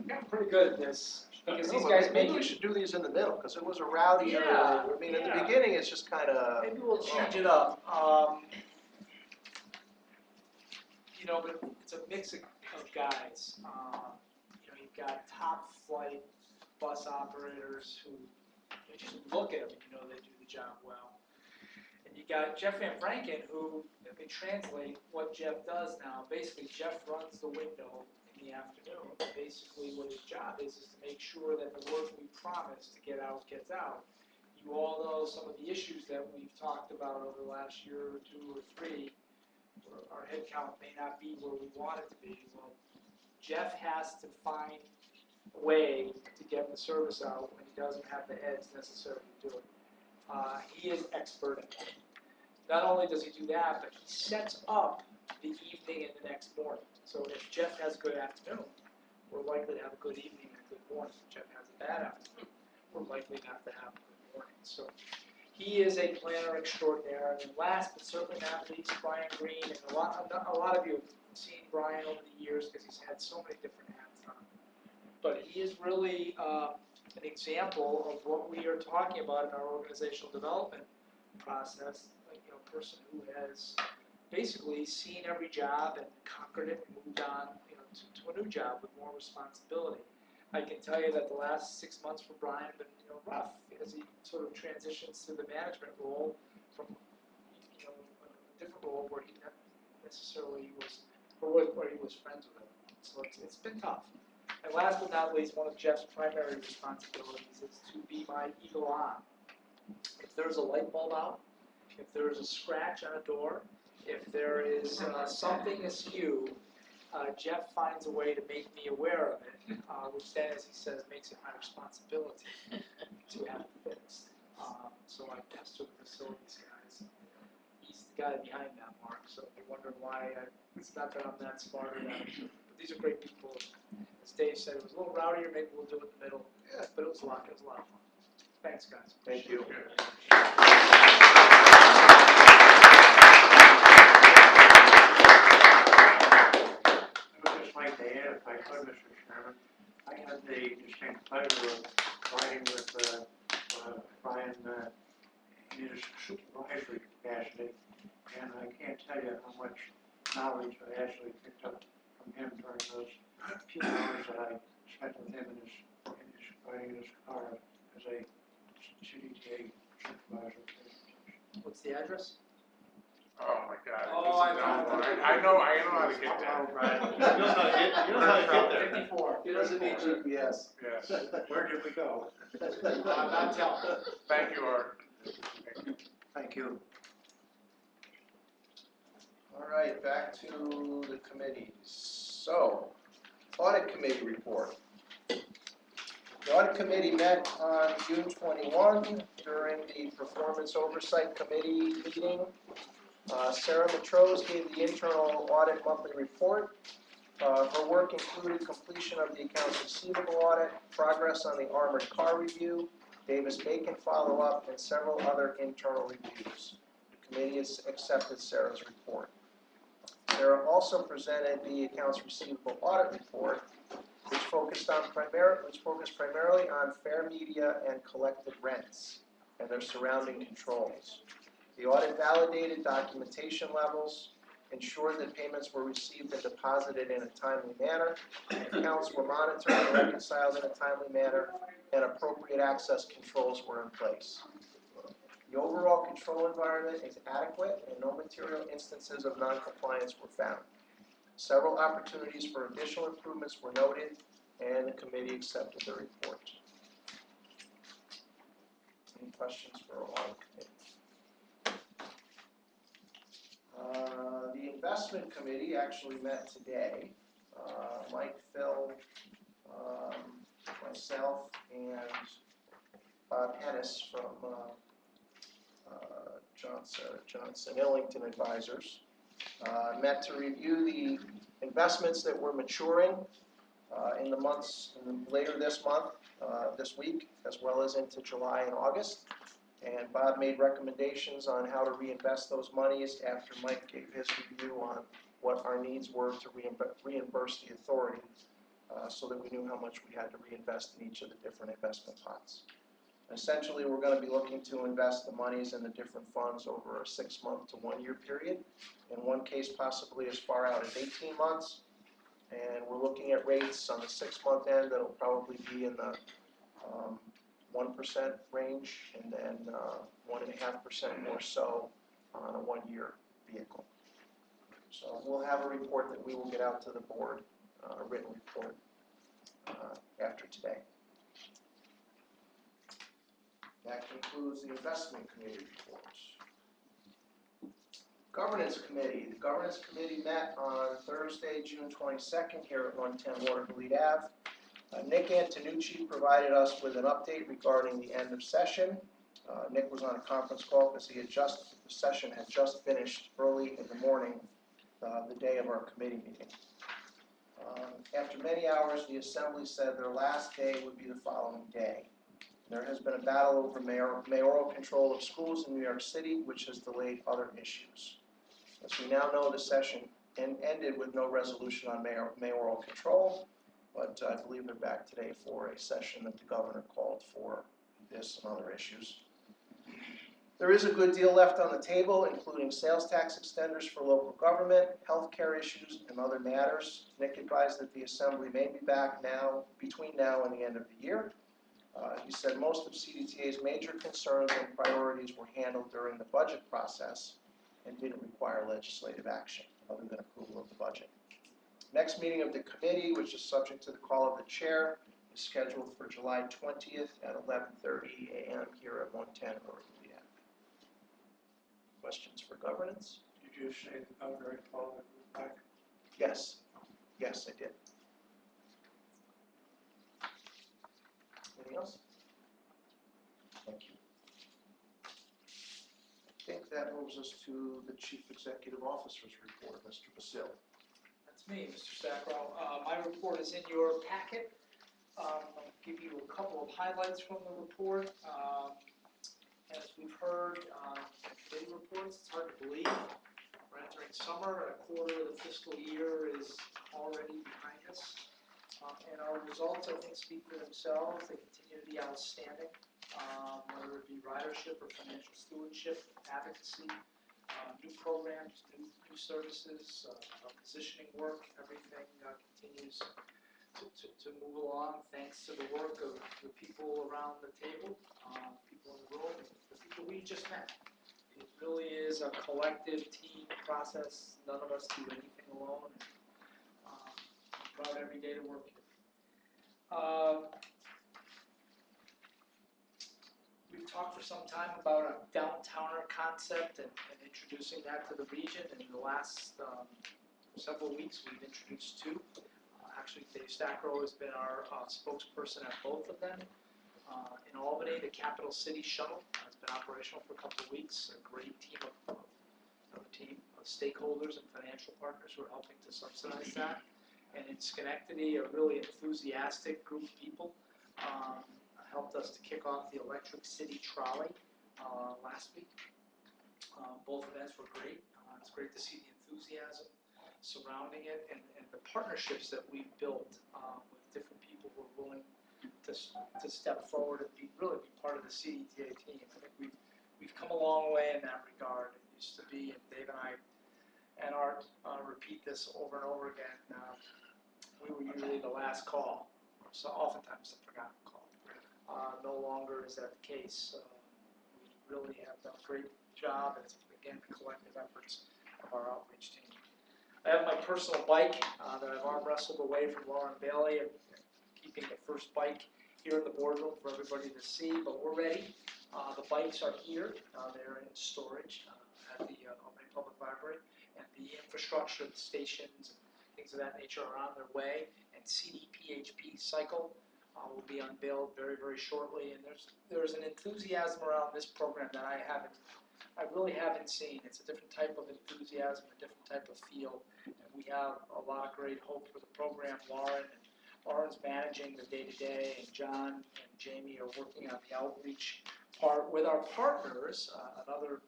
got pretty good at this, because these guys Maybe make we it, should do these in the middle, because it was a rowdy. Yeah, I mean, in the yeah. beginning, it's just kind of. maybe we'll change it up. You know, but it's a mix of guys. You know, you've got top flight bus operators who, you just look at them, you know they do the job well. And you got Jeff Van Franken, who, let me translate what Jeff does now. Basically, Jeff runs the window in the afternoon. Basically, what his job is to make sure that the work we promise to get out gets out. You all know some of the issues that we've talked about over the last year or two or three, where our head count may not be where we want it to be. Well, Jeff has to find a way to get the service out when he doesn't have the heads necessary to do it. He is expert at that. Not only does he do that, but he sets up the evening and the next morning. So if Jeff has a good afternoon, we're likely to have a good evening and a good morning. If Jeff has a bad afternoon, we're likely not to have a good morning. So he is a planner extraordinaire. And then last but certainly not least, Brian Green. And a lot of you have seen Brian over the years because he's had so many different hats on. But he is really an example of what we are talking about in our organizational development process. Like, you know, a person who has basically seen every job and conquered it and moved on, you know, to a new job with more responsibility. I can tell you that the last 6 months for Brian have been, you know, rough as he sort of transitions to the management role from, you know, a different role where he not necessarily was, or where he was friends with him. So it's been tough. And last but not least, one of Jeff's primary responsibilities is to be my eagle eye. If there's a light bulb out, if there's a scratch on a door, if there is something askew, Jeff finds a way to make me aware of it, which then, as he says, makes it my responsibility to have it fixed. So I pester the facilities guys. He's the guy behind that, Mark, so if you're wondering why, it's not that I'm that smart or that, but these are great people. As Dave said, it was a little rowdier, maybe we'll do it in the middle, but it was a lot of fun. Thanks, guys. Thank you. I would just like to add, if I could, Mr. Chairman, I had the distinct pleasure of riding with Brian in his supervisory capacity, and I can't tell you how much knowledge I actually picked up from him during those few hours that I spent with him riding in his car as a CDTA supervisor. What's the address? Oh my God. Oh, I know. I know how to get there. Right. You know how to get there. 54. He doesn't need GPS. Yes. Where did we go? I'm not telling. Thank you, Art. Thank you. All right, back to the committees. So, Audit Committee report. The Audit Committee met on June 21 during the Performance Oversight Committee meeting. Sarah Matrose gave the internal audit monthly report. Her work included completion of the accounts receivable audit, progress on the armored car review, Davis-Bacon follow-up, and several other internal reviews. The committee has accepted Sarah's report. Sarah also presented the accounts receivable audit report, which focused primarily on fair media and collected rents and their surrounding controls. The audit validated documentation levels, ensured that payments were received and deposited in a timely manner, accounts were monitored and reconciled in a timely manner, and appropriate access controls were in place. The overall control environment is adequate and no material instances of noncompliance were found. Several opportunities for additional improvements were noted, and the committee accepted the report. Any questions for our audit committee? The investment committee actually met today. Mike, Phil, myself, and Bob Hennis from Johnson Illington Advisors met to review the investments that were maturing in the months later this month, this week, as well as into July and August. And Bob made recommendations on how to reinvest those monies after Mike gave his review on what our needs were to reimburse the authority, so that we knew how much we had to reinvest in each of the different investment pots. Essentially, we're going to be looking to invest the monies in the different funds over a 6-month to 1-year period. In one case, possibly as far out as 18 months. And we're looking at rates on the 6-month end that'll probably be in the 1% range, and then 1.5% more so on a 1-year vehicle. So we'll have a report that we will get out to the board, a written report after today. That concludes the investment committee reports. Governance committee. The governance committee met on Thursday, June 22nd here at 110 Watervliet Ave. Nick Antonucci provided us with an update regarding the end of session. Nick was on a conference call because the session had just finished early in the morning, the day of our committee meeting. After many hours, the assembly said their last day would be the following day. There has been a battle over mayoral control of schools in New York City, which has delayed other issues. As we now know, the session ended with no resolution on mayoral control, but I believe they're back today for a session that the governor called for this and other issues. There is a good deal left on the table, including sales tax extenders for local government, healthcare issues, and other matters. Nick advised that the assembly may be back between now and the end of the year. He said most of CDTA's major concerns and priorities were handled during the budget process and didn't require legislative action other than approval of the budget. Next meeting of the committee, which is subject to the call of the chair, is scheduled for July 20th at 11:30 a.m. here at 110 Watervliet Ave. Questions for governance? Did you say the governor called it back? Yes. Yes, I did. Anything else? Thank you. I think that moves us to the Chief Executive Officer's report, Mr. Basile. That's me, Mr. Sacro. My report is in your packet. I'll give you a couple of highlights from the report. As we've heard in committee reports, it's hard to believe. We're entering summer, and a quarter of the fiscal year is already behind us. And our results, I think, speak for themselves. They continue to be outstanding, whether it be ridership or financial stewardship, advocacy, new programs, new services, positioning work. Everything continues to move along thanks to the work of the people around the table, people in the room, and the people we just met. It really is a collective team process. None of us do anything alone. I'm proud every day to work here. We've talked for some time about a downtowner concept and introducing that to the region. In the last several weeks, we've introduced two. Actually, Dave Stackrow has been our spokesperson at both of them. In Albany, the Capital City Shuttle has been operational for a couple of weeks. A great team of stakeholders and financial partners who are helping to subsidize that. And in Schenectady, a really enthusiastic group of people helped us to kick off the Electric City Trolley last week. Both events were great. It's great to see the enthusiasm surrounding it and the partnerships that we've built with different people who are willing to step forward and really be part of the CDTA team. I think we've come a long way in that regard. It used to be, and Dave and I and Art repeat this over and over again, we were usually the last call, so oftentimes the forgotten call. No longer is that the case. We really have done a great job, and it's, again, the collective efforts of our outreach team. I have my personal bike that I've arm wrestled away from Lauren Bailey, keeping the first bike here in the boardroom for everybody to see, but we're ready. The bikes are here, they're in storage at the Albany Public Library, and the infrastructure, the stations, and things of that nature are on their way, and CDPHP cycle will be unveiled very, very shortly, and there's an enthusiasm around this program that I really haven't seen. It's a different type of enthusiasm, a different type of feel, and we have a lot of great hope for the program. Lauren's managing the day-to-day, and John and Jamie are working on the outreach part with our partners, another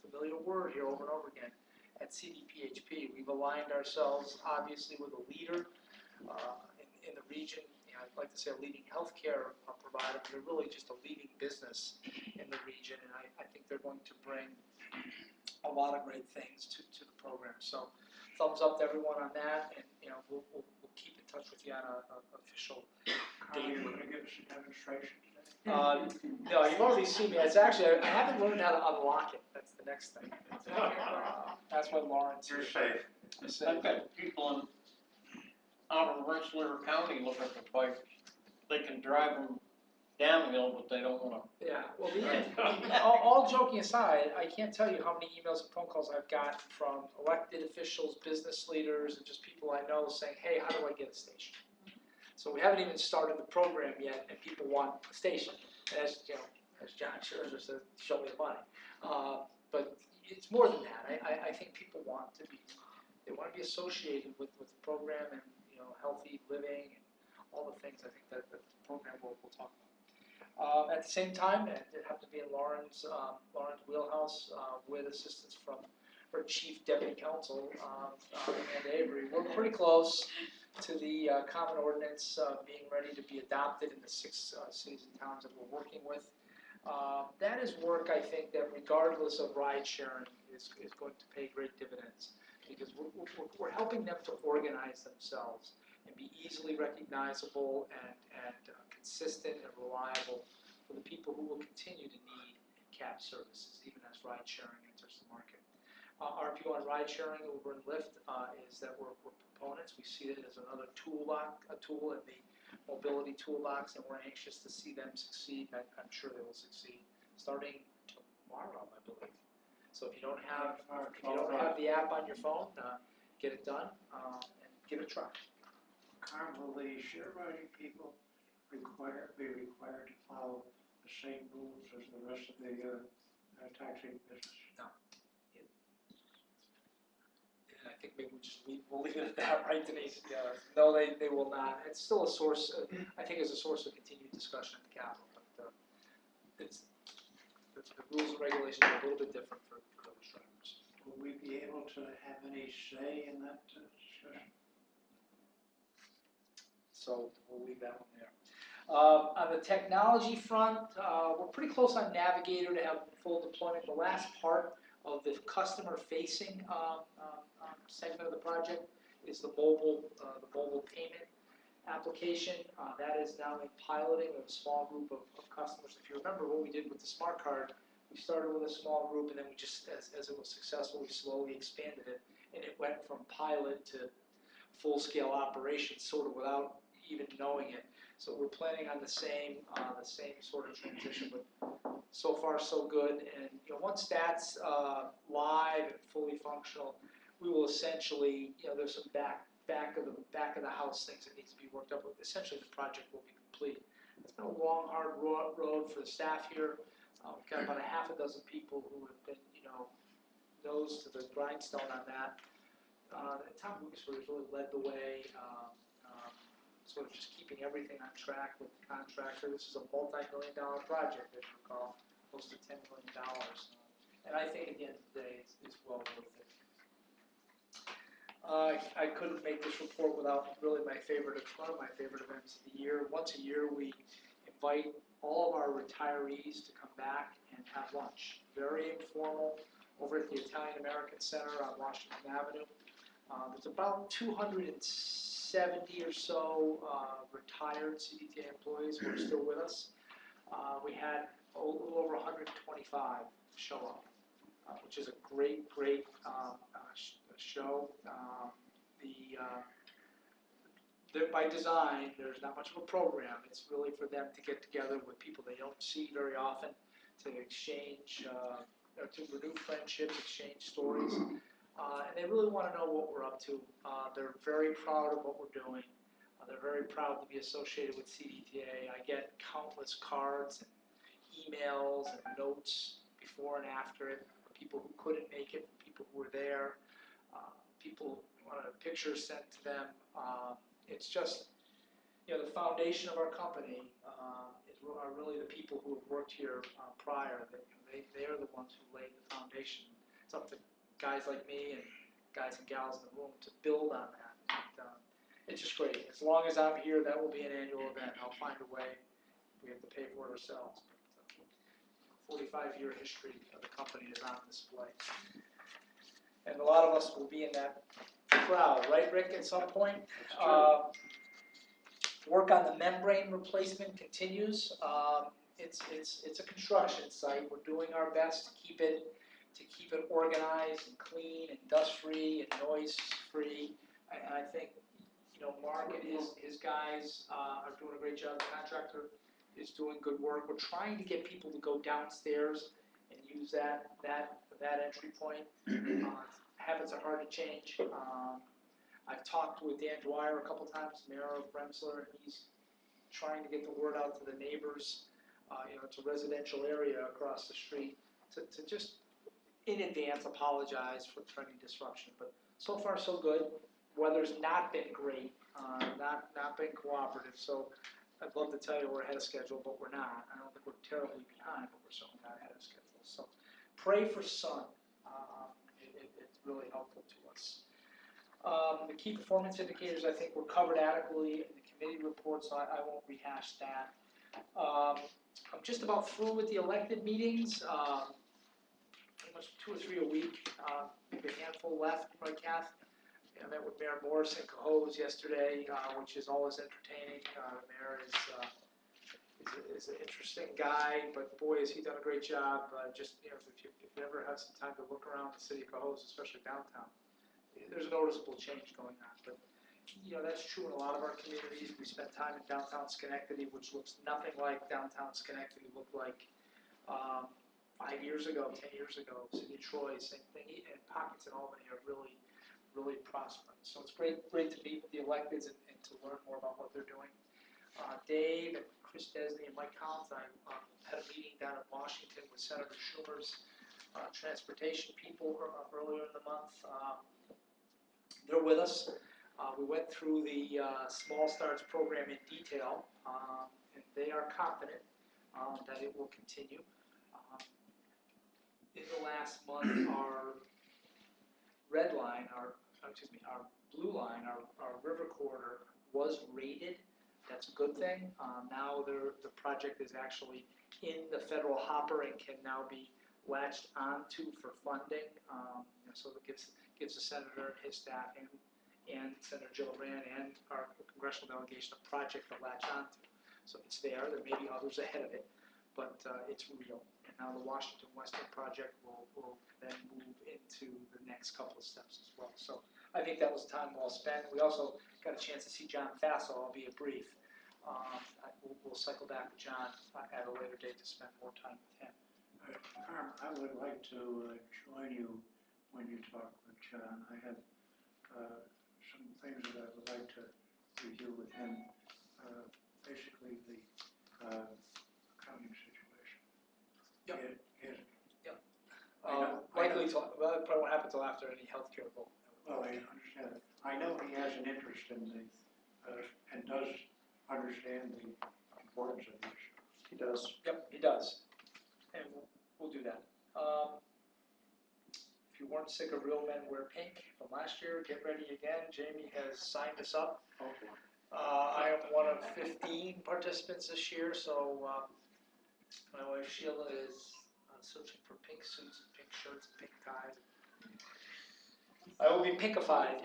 familiar word here over and over again, at CDPHP. We've aligned ourselves, obviously, with a leader in the region. I'd like to say a leading healthcare provider, but they're really just a leading business in the region, and I think they're going to bring a lot of great things to the program. So, thumbs up to everyone on that, and we'll keep in touch with you on an official Carl, you're gonna give us a demonstration today? No, you've already seen me. It's actually, I haven't learned how to unlock it. That's the next thing. That's what Lauren's here. You're safe. I've got people out in Rensselaer County looking for bikes. They can drive them downhill, but they don't wanna. Yeah, well, all joking aside, I can't tell you how many emails and phone calls I've got from elected officials, business leaders, and just people I know saying, hey, how do I get a station? So we haven't even started the program yet, and people want a station. And as John Scherzer said, show me the money. But it's more than that. I think people want to be associated with the program and healthy living and all the things. I think that the program will talk about. At the same time, it happened to be in Lauren's wheelhouse with assistance from her chief deputy counsel, Amanda Avery. We're pretty close to the common ordinance being ready to be adopted in the 6 cities and towns that we're working with. That is work, I think, that regardless of ride sharing is going to pay great dividends, because we're helping them to organize themselves and be easily recognizable and consistent and reliable for the people who will continue to need cab services, even as ride sharing enters the market. Our view on ride sharing, Uber and Lyft, is that we're proponents. We see it as another tool in the mobility toolbox, and we're anxious to see them succeed. I'm sure they will succeed starting tomorrow, I believe. So if you don't have the app on your phone, get it done and give it a try. Carl, will the share riding people be required to follow the same rules as the rest of the taxi business? No. And I think maybe we'll leave it at that, right, Denise? No, they will not. It's still a source. I think it's a source of continued discussion at the Capitol, but the rules and regulations are a little bit different for those drivers. Will we be able to have any say in that discussion? So we'll leave that one there. On the technology front, we're pretty close on Navigator to have full deployment. The last part of the customer-facing segment of the project is the mobile payment application. That is now in piloting with a small group of customers. If you remember what we did with the smart card, we started with a small group, and then we just, as it was successful, we slowly expanded it, and it went from pilot to full-scale operation, sort of without even knowing it. So we're planning on the same sort of transition, but so far so good. And once that's live and fully functional, we will essentially, there's some back of the house things that needs to be worked out, but essentially the project will be complete. It's been a long, hard road for the staff here. We've got about a half a dozen people who have been, nose to the grindstone on that. And Tom Lucas has really led the way, sort of just keeping everything on track with the contractor. This is a multi-million-dollar project, as you recall, close to $10 million. And I think at the end of the day, it's well worth it. I couldn't make this report without really one of my favorite events of the year. Once a year, we invite all of our retirees to come back and have lunch. Very informal, over at the Italian American Center on Washington Avenue. There's about 270 or so retired CDTA employees who are still with us. We had a little over 125 show up, which is a great show. by design, there's not much of a program. It's really for them to get together with people they don't see very often, to exchange, to renew friendships, exchange stories. And they really want to know what we're up to. They're very proud of what we're doing. They're very proud to be associated with CDTA. I get countless cards and emails and notes before and after it, from people who couldn't make it, from people who were there, people wanted pictures sent to them. It's just, the foundation of our company are really the people who have worked here prior. They are the ones who laid the foundation. It's up to guys like me and guys and gals in the room to build on that. And, it's just great. As long as I'm here, that will be an annual event. I'll find a way. We have to pay for it ourselves. 45-year history of the company is on display. And a lot of us will be in that crowd, right, Rick, at some point? Work on the membrane replacement continues. It's a construction site. We're doing our best to keep it organized and clean and dust-free and noise-free. And I think, Mark and his guys are doing a great job. The contractor is doing good work. We're trying to get people to go downstairs and use that entry point. Habits are hard to change. I've talked with Dan Dwyer a couple times, Mayor of Remsler, and he's trying to get the word out to the neighbors. It's a residential area across the street, to just in advance apologize for any disruption. But so far so good. Weather's not been great, not been cooperative. So I'd love to tell you we're ahead of schedule, but we're not. I don't think we're terribly behind, but we're certainly not ahead of schedule. So pray for sun. It's really helpful to us. The key performance indicators, I think, were covered adequately in the committee report, so I won't rehash that. I'm just about through with the elected meetings. Pretty much 2 or 3 a week. Maybe a handful left, right, Kath? I met with Mayor Morris in Cohoes yesterday, which is always entertaining. The mayor is an interesting guy, but boy, has he done a great job. If you ever have some time to look around the city of Cohoes, especially downtown, there's a noticeable change going on. But that's true in a lot of our communities. We spent time in downtown Schenectady, which looks nothing like downtown Schenectady looked like 5 years ago, 10 years ago. City of Troy, same thing. And pockets in Albany are really prospering. So it's great to meet with the electeds and to learn more about what they're doing. Dave and Chris Desney and Mike Collins, I had a meeting down in Washington with Senator Schumer's transportation people earlier in the month. They're with us. We went through the Small Starts program in detail, and they are confident that it will continue. In the last month, our blue line, our river corridor was rated. That's a good thing. Now the project is actually in the federal hopper and can now be latched onto for funding. So it gives the senator and his staff and Senator Joe Rand and our congressional delegation a project to latch onto. So it's there. There may be others ahead of it, but it's real. And now the Washington Western project will then move into the next couple of steps as well. So I think that was time well spent. We also got a chance to see John Fassel, albeit brief. We'll cycle back to John at a later date to spend more time with him. Carm, I would like to join you when you talk with John. I have some things that I would like to review with him. Basically, the accounting situation. Yep. Yep. Likely, well, it probably won't happen until after any healthcare vote. Well, I understand it. I know he has an interest in the, and does understand the importance of the issue. He does. Yep, he does. And we'll do that. If you weren't sick of Real Men Wear Pink from last year, get ready again. Jamie has signed us up. I am one of 15 participants this year, so my wife Sheila is searching for pink suits, and pink shirts, and pink ties. I will be pinkified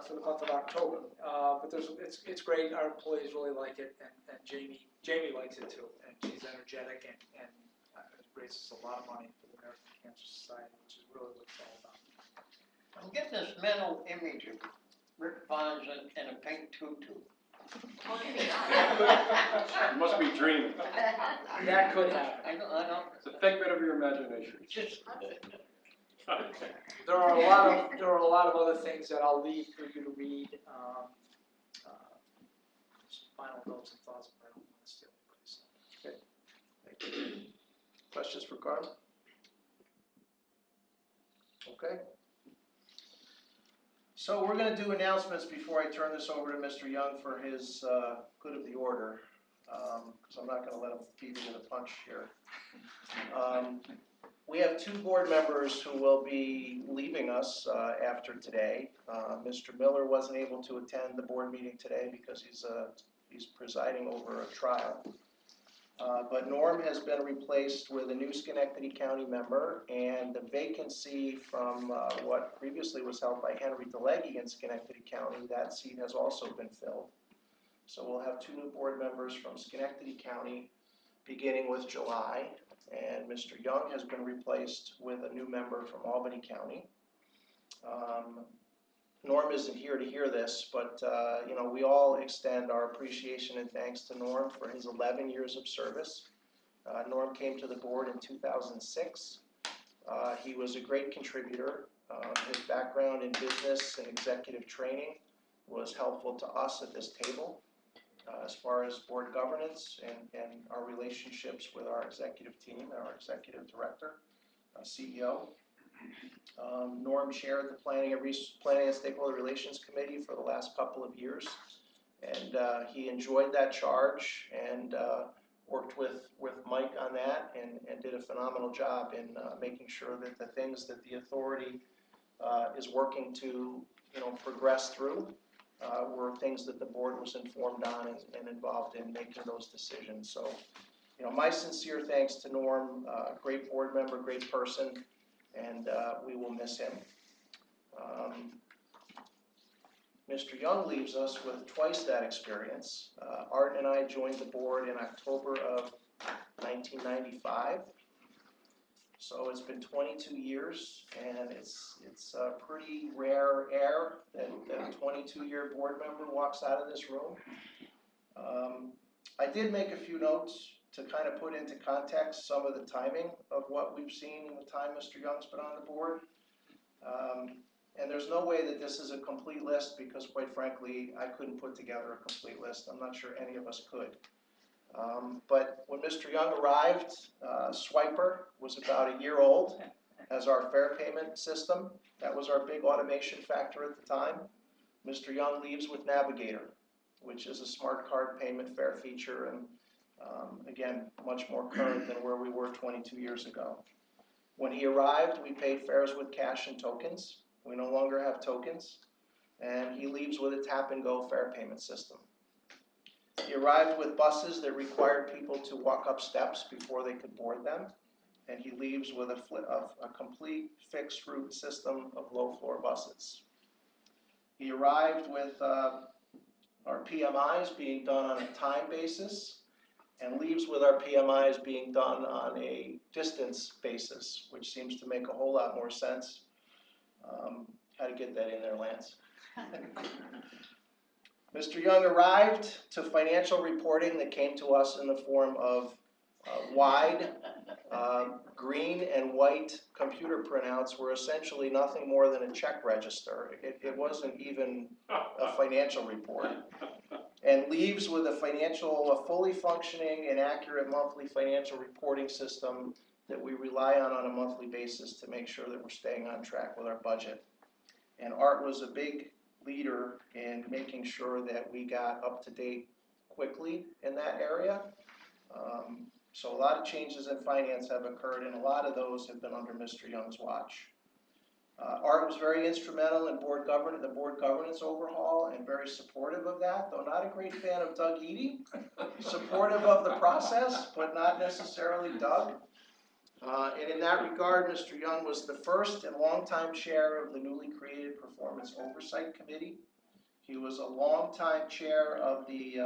for the month of October, but it's great. Our employees really like it, and Jamie likes it too, and she's energetic and it raises a lot of money for the American Cancer Society, which is really what it's all about. I'm getting this mental image of Rick Vaughn's in a pink tutu. You must be dreaming. That could happen. I know. It's a figment of your imagination. Just, There are a lot of other things that I'll leave for you to read. Some final notes and thoughts, but I don't want to steal anybody's. Questions for Carmen? Okay. So we're gonna do announcements before I turn this over to Mr. Young for his, good of the order, because I'm not gonna let him beat me to the punch here. We have 2 board members who will be leaving us, after today. Mr. Miller wasn't able to attend the board meeting today because he's presiding over a trial. But Norm has been replaced with a new Schenectady County member, and the vacancy from what previously was held by Henry DeLegge in Schenectady County, that seat has also been filled. So we'll have 2 new board members from Schenectady County beginning with July, and Mr. Young has been replaced with a new member from Albany County. Norm isn't here to hear this, but you know, we all extend our appreciation and thanks to Norm for his 11 years of service. Norm came to the board in 2006. He was a great contributor. His background in business and executive training was helpful to us at this table as far as board governance and our relationships with our executive team and our executive director, CEO. Norm chaired the Planning and Stakeholder Relations Committee for the last couple of years, and he enjoyed that charge and worked with Mike on that and did a phenomenal job in making sure that the things that the authority is working to, you know, progress through were things that the board was informed on and involved in making those decisions. So, you know, my sincere thanks to Norm, great board member, great person, and we will miss him. Mr. Young leaves us with twice that experience. Art and I joined the board in October of 1995. So it's been 22 years, and it's a pretty rare air that a 22-year board member walks out of this room. I did make a few notes to kind of put into context some of the timing of what we've seen in the time Mr. Young's been on the board. And there's no way that this is a complete list because, quite frankly, I couldn't put together a complete list. I'm not sure any of us could. But when Mr. Young arrived, Swiper was about a year old as our fare payment system. That was our big automation factor at the time. Mr. Young leaves with Navigator, which is a smart card payment fare feature, and again, much more current than where we were 22 years ago. When he arrived, we paid fares with cash and tokens. We no longer have tokens, and he leaves with a tap-and-go fare payment system. He arrived with buses that required people to walk up steps before they could board them, and he leaves with a complete fixed route system of low-floor buses. He arrived with our PMIs being done on a time basis, and leaves with our PMIs being done on a distance basis, which seems to make a whole lot more sense. How to get that in there, Lance? Mr. Young arrived to financial reporting that came to us in the form of wide green and white computer printouts were essentially nothing more than a check register. It wasn't even a financial report. And leaves with a fully functioning and accurate monthly financial reporting system that we rely on a monthly basis to make sure that we're staying on track with our budget. And Art was a big leader in making sure that we got up to date quickly in that area. So a lot of changes in finance have occurred, and a lot of those have been under Mr. Young's watch. Art was very instrumental in the board governance overhaul and very supportive of that, though not a great fan of Doug Eady. Supportive of the process, but not necessarily Doug. And in that regard, Mr. Young was the first and longtime chair of the newly created Performance Oversight Committee. He was a longtime chair of the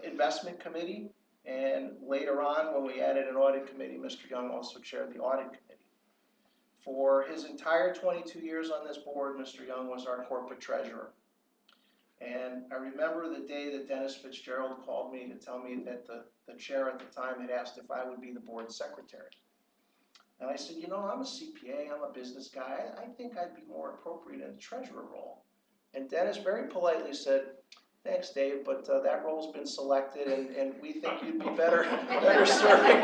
Investment Committee, and later on, when we added an Audit Committee, Mr. Young also chaired the Audit Committee. For his entire 22 years on this board, Mr. Young was our corporate treasurer. And I remember the day that Dennis Fitzgerald called me to tell me that the chair at the time had asked if I would be the board secretary. And I said, you know, I'm a CPA, I'm a business guy, I think I'd be more appropriate in the treasurer role. And Dennis very politely said, thanks, Dave, but that role's been selected, and we think you'd be better serving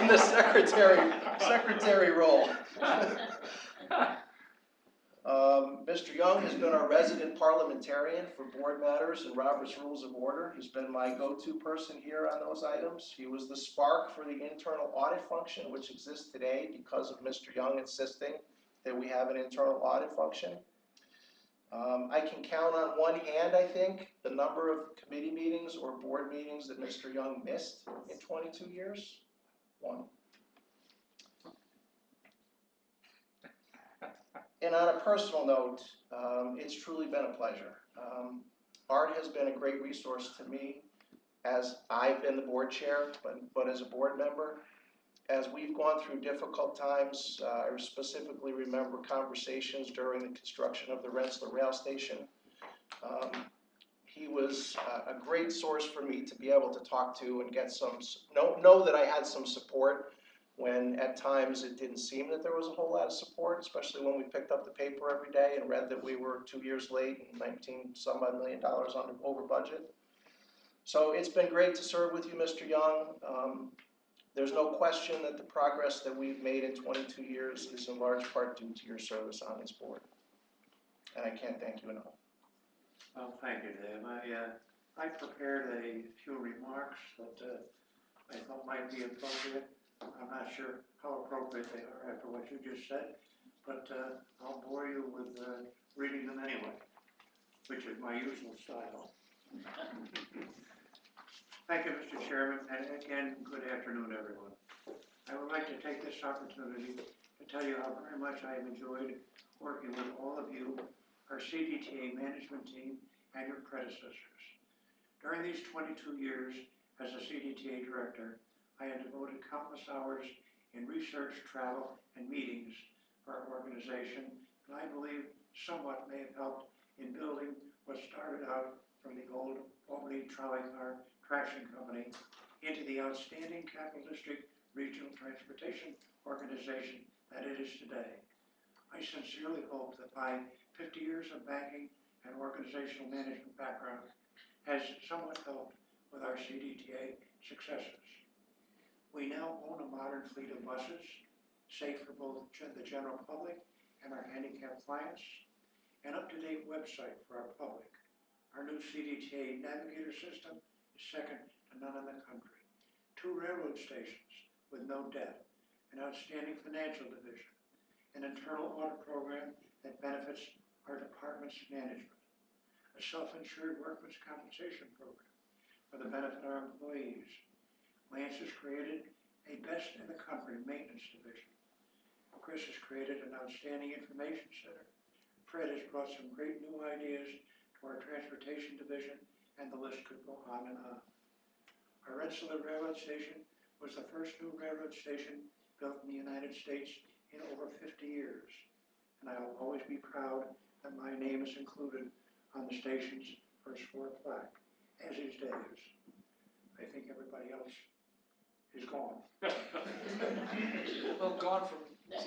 in the secretary role. Mr. Young has been our resident parliamentarian for board matters and Robert's Rules of Order. He's been my go-to person here on those items. He was the spark for the internal audit function, which exists today because of Mr. Young insisting that we have an internal audit function. I can count on one hand, I think, the number of committee meetings or board meetings that Mr. Young missed in 22 years. One. And on a personal note, it's truly been a pleasure. Art has been a great resource to me as I've been the board chair, but as a board member. As we've gone through difficult times, I specifically remember conversations during the construction of the Rensselaer Rail Station. He was a great source for me to be able to talk to and get know that I had some support when at times it didn't seem that there was a whole lot of support, especially when we picked up the paper every day and read that we were 2 years late and $19 million over budget. So it's been great to serve with you, Mr. Young. There's no question that the progress that we've made in 22 years is in large part due to your service on this board. And I can't thank you enough. Well, thank you, Dave. I prepared a few remarks that I thought might be appropriate. I'm not sure how appropriate they are after what you just said, but I'll bore you with reading them anyway, which is my usual style. Thank you, Mr. Chairman, and again, good afternoon, everyone. I would like to take this opportunity to tell you how very much I have enjoyed working with all of you, our CDTA management team, and your predecessors. During these 22 years as a CDTA director, I have devoted countless hours in research, travel, and meetings for our organization, and I believe somewhat may have helped in building what started out from the old Albany trolley car traction company into the outstanding Capital District Regional Transportation Organization that it is today. I sincerely hope that my 50 years of banking and organizational management background has somewhat helped with our CDTA successes. We now own a modern fleet of buses, safe for both the general public and our handicapped clients, an up-to-date website for our public. Our new CDTA navigator system is second to none in the country. 2 railroad stations with no debt, an outstanding financial division, an internal audit program that benefits our department's management, a self-insured workman's compensation program for the benefit of our employees. Lance has created a best in the country maintenance division. Chris has created an outstanding information center. Fred has brought some great new ideas to our transportation division, and the list could go on and on. Our Rensselaer Railroad Station was the first new railroad station built in the United States in over 50 years. And I will always be proud that my name is included on the station's first floor plaque, as is Dave's. I think everybody else is gone. Well, gone from the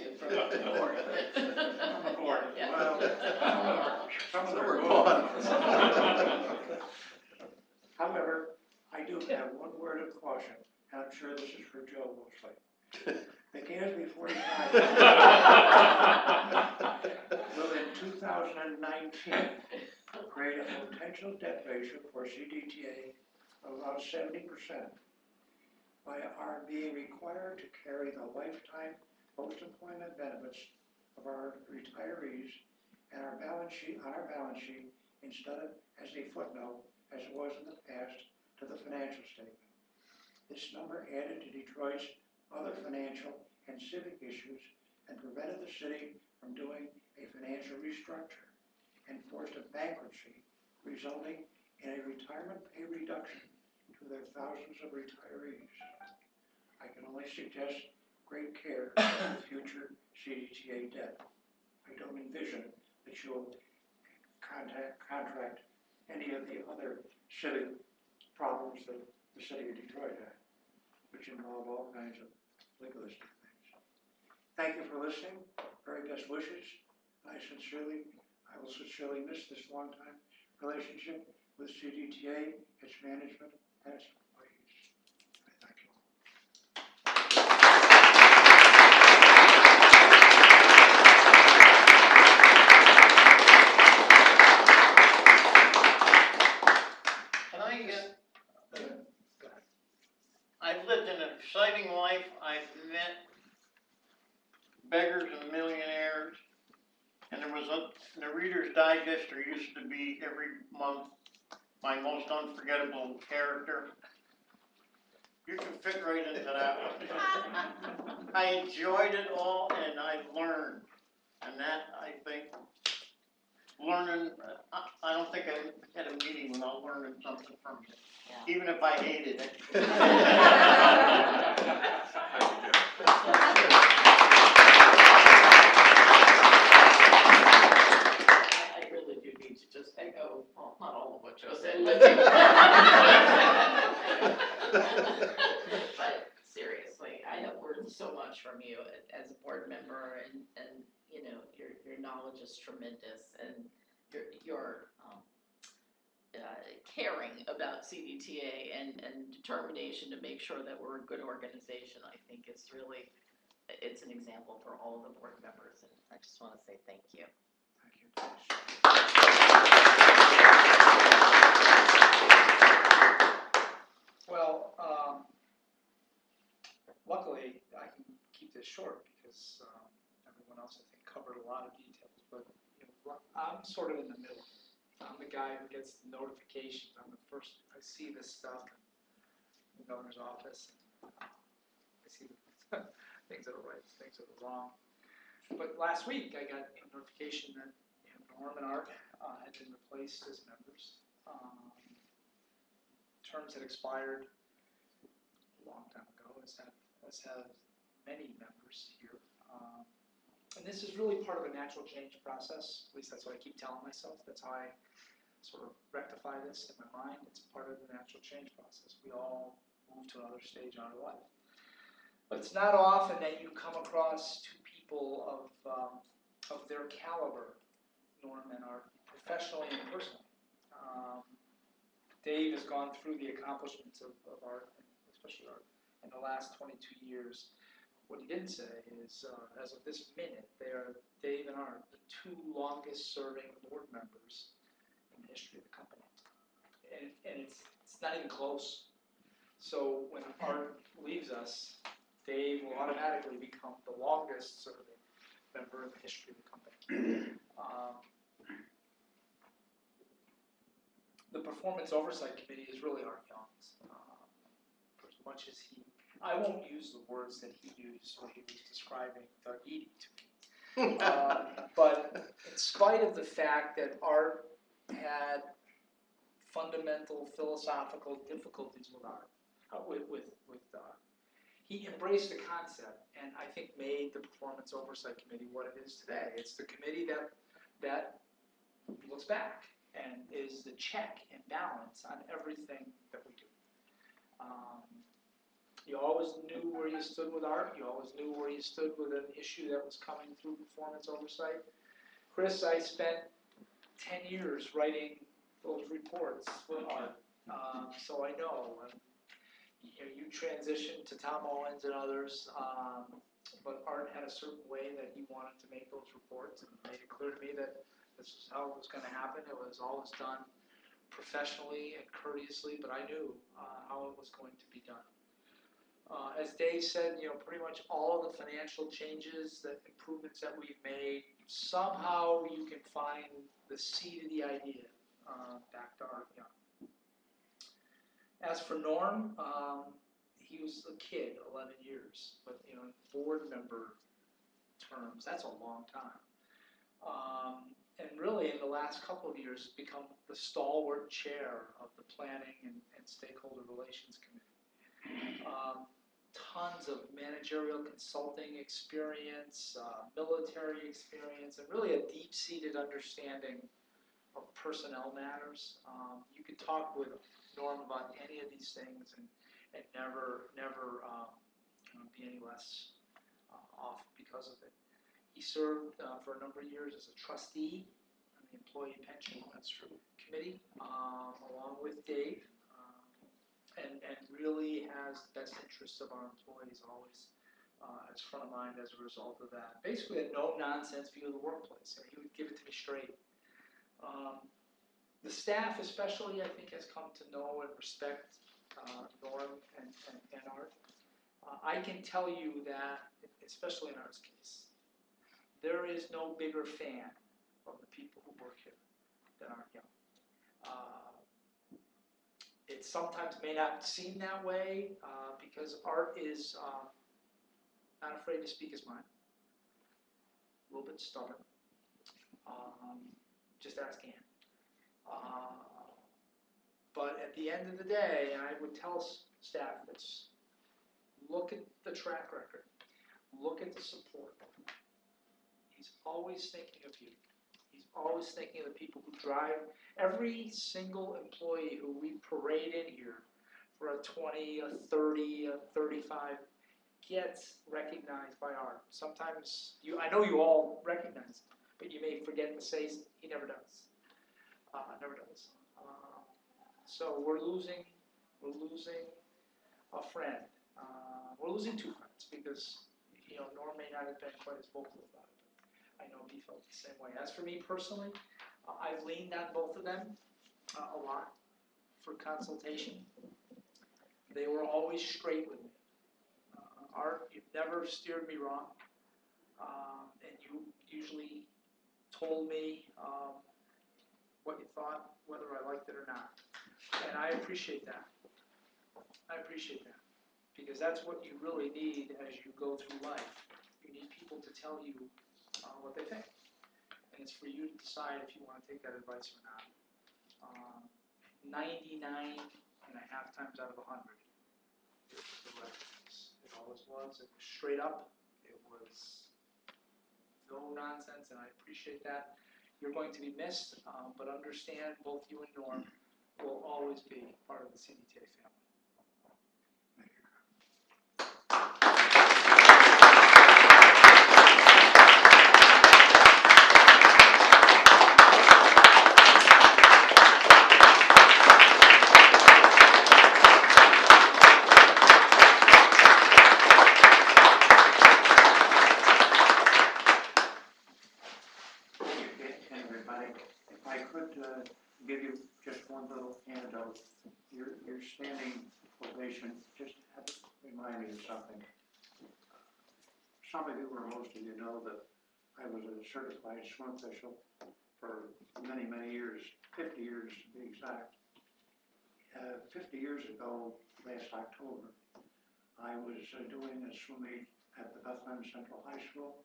board. From the board. Yeah. Well, some of them are gone. However, I do have one word of caution, and I'm sure this is for Joe mostly. The Gansby 45 will in 2019 create a potential debt ratio for CDTA of about 70% by our being required to carry the lifetime post-employment benefits of our retirees and our balance sheet instead of as a footnote as it was in the past to the financial statement. This number added to Detroit's other financial and civic issues and prevented the city from doing a financial restructure and forced a bankruptcy, resulting in a retirement pay reduction to their thousands of retirees. I can only suggest great care for future CDTA debt. I don't envision that you'll contract any of the other civic problems that the city of Detroit had, which involve all kinds of legalistic things. Thank you for listening. Very best wishes. I will sincerely miss this long-time relationship with CDTA, its management, and its employees. I thank you all. Can I get, I've lived an exciting life, I've met beggars and millionaires, and the Reader's Digest, there used to be every month, my most unforgettable character. You can fit right into that one. I enjoyed it all and I learned, and that, I think, learning, I don't think I had a meeting without learning something from you, even if I hated it. I really do need to just echo, well, not all of what Joe said, but seriously, I have learned so much from you as a board member, and you know, your knowledge is tremendous, and your caring about CDTA and determination to make sure that we're a good organization, I think is really, it's an example for all of the board members, and I just want to say thank you. Thank you. Well, luckily, I can keep this short because everyone else, I think, covered a lot of details. But you know, I'm sort of in the middle. I'm the guy who gets the notifications. I'm the first. I see this stuff in the governor's office. I see things that are right, things that are wrong. But last week, I got a notification that Norm and Art had been replaced as members. Terms had expired a long time ago, as have many members here. And this is really part of a natural change process. At least that's what I keep telling myself. That's how I sort of rectify this in my mind. It's part of the natural change process. We all move to another stage in our life. But it's not often that you come across two people of their caliber, Norm and Art, professionally and personally. Dave has gone through the accomplishments of Art, especially Art, in the last 22 years. What he didn't say is, as of this minute, Dave and Art, the two longest serving board members in the history of the company. And it's not even close. So when Art leaves us, Dave will automatically become the longest serving member in the history of the company. The Performance Oversight Committee is really Art Young's. For as much as I won't use the words that he used when he was describing Doug Eady to me. But in spite of the fact that Art had fundamental philosophical difficulties with Art, he embraced the concept and I think made the Performance Oversight Committee what it is today. It's the committee that looks back and is the check and balance on everything that we do. You always knew where you stood with Art. You always knew where you stood with an issue that was coming through Performance Oversight. Chris, I spent 10 years writing those reports with Art, so I know. You transitioned to Tom Owens and others, but Art had a certain way that he wanted to make those reports, and made it clear to me that this is how it was going to happen. It was always done professionally and courteously, but I knew how it was going to be done. As Dave said, pretty much all of the financial changes, the improvements that we've made, somehow you can find the seed of the idea back to Art Young. As for Norm, he was a kid, 11 years, but in board member terms, that's a long time. And really, in the last couple of years, become the stalwart chair of the Planning and Stakeholder Relations Committee. tons of managerial consulting experience, military experience, and really a deep-seated understanding of personnel matters. You could talk with Norm about any of these things and never be any less off because of it. He served for a number of years as a trustee on the Employee Pension Committee, along with Dave, and really has the best interests of our employees always as front of mind as a result of that. Basically a no-nonsense view of the workplace. He would give it to me straight. The staff especially, I think, has come to know and respect Norm and Art. I can tell you that, especially in Art's case, there is no bigger fan of the people who work here than Art Young. It sometimes may not seem that way because Art is not afraid to speak his mind, a little bit stubborn. Just ask Ann. But at the end of the day, and I would tell staff this, look at the track record, look at the support. He's always thinking of you. He's always thinking of the people who drive. Every single employee who we parade in here for a 20, a 30, a 35 gets recognized by Art. Sometimes, I know you all recognize him, but you may forget to say he never does. Never does. So we're losing a friend. We're losing two friends because Norm may not have been quite as vocal about it. But I know he felt the same way. As for me personally, I've leaned on both of them a lot for consultation. They were always straight with me. Art, you've never steered me wrong, and you usually told me what you thought, whether I liked it or not. And I appreciate that. Because that's what you really need as you go through life. You need people to tell you what they think. And it's for you to decide if you want to take that advice or not. 99 and a half times out of 100, it was the right advice. It always was. It was straight up. It was no nonsense, and I appreciate that. You're going to be missed, but understand both you and Norm will always be part of the CDTA family. Give you just one little anecdote. Your standing ovation just had to remind me of something. Some of you, or most of you, know that I was a certified swim official for many, many years, 50 years to be exact. 50 years ago, last October, I was doing a swim meet at the Bethlehem Central High School,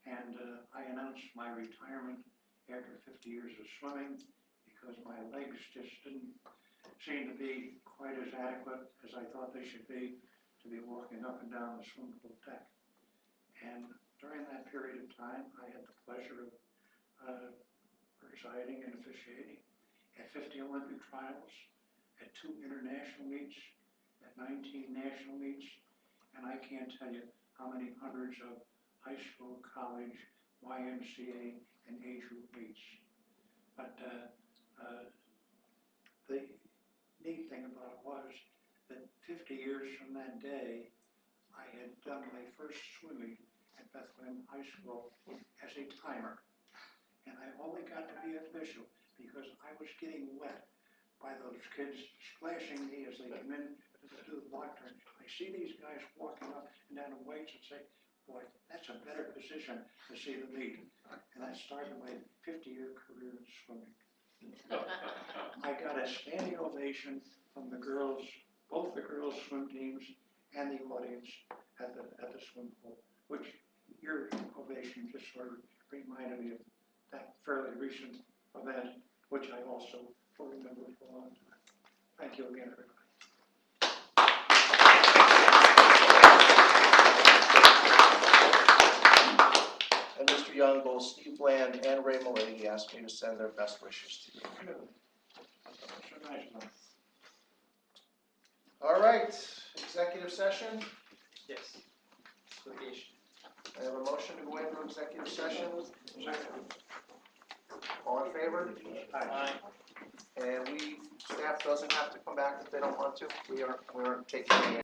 and I announced my retirement after 50 years of swimming, because my legs just didn't seem to be quite as adequate as I thought they should be to be walking up and down the swimming pool deck. And during that period of time, I had the pleasure of presiding and officiating at 50 Olympic trials, at 2 international meets, at 19 national meets, and I can't tell you how many hundreds of high school, college, YMCA, and age group meets. But the neat thing about it was that 50 years from that day, I had done my first swimming at Bethlehem High School as a timer. And I only got to be official because I was getting wet by those kids splashing me as they come in to do the block turn. I see these guys walking up and down the weights and say, boy, that's a better position to see the meet. And that started my 50-year career in swimming. I got a standing ovation from the girls, both the girls' swim teams and the audience at the swim pool, which your ovation just sort of reminded me of that fairly recent event, which I also will remember for a long time. Thank you again, everybody. Young, both Steve Bland and Ray Malady asked me to send their best wishes to you. All right, executive session. Yes. Litigation. I have a motion to go into executive session. All in favor? Aye. And staff doesn't have to come back if they don't want to. We aren't taking any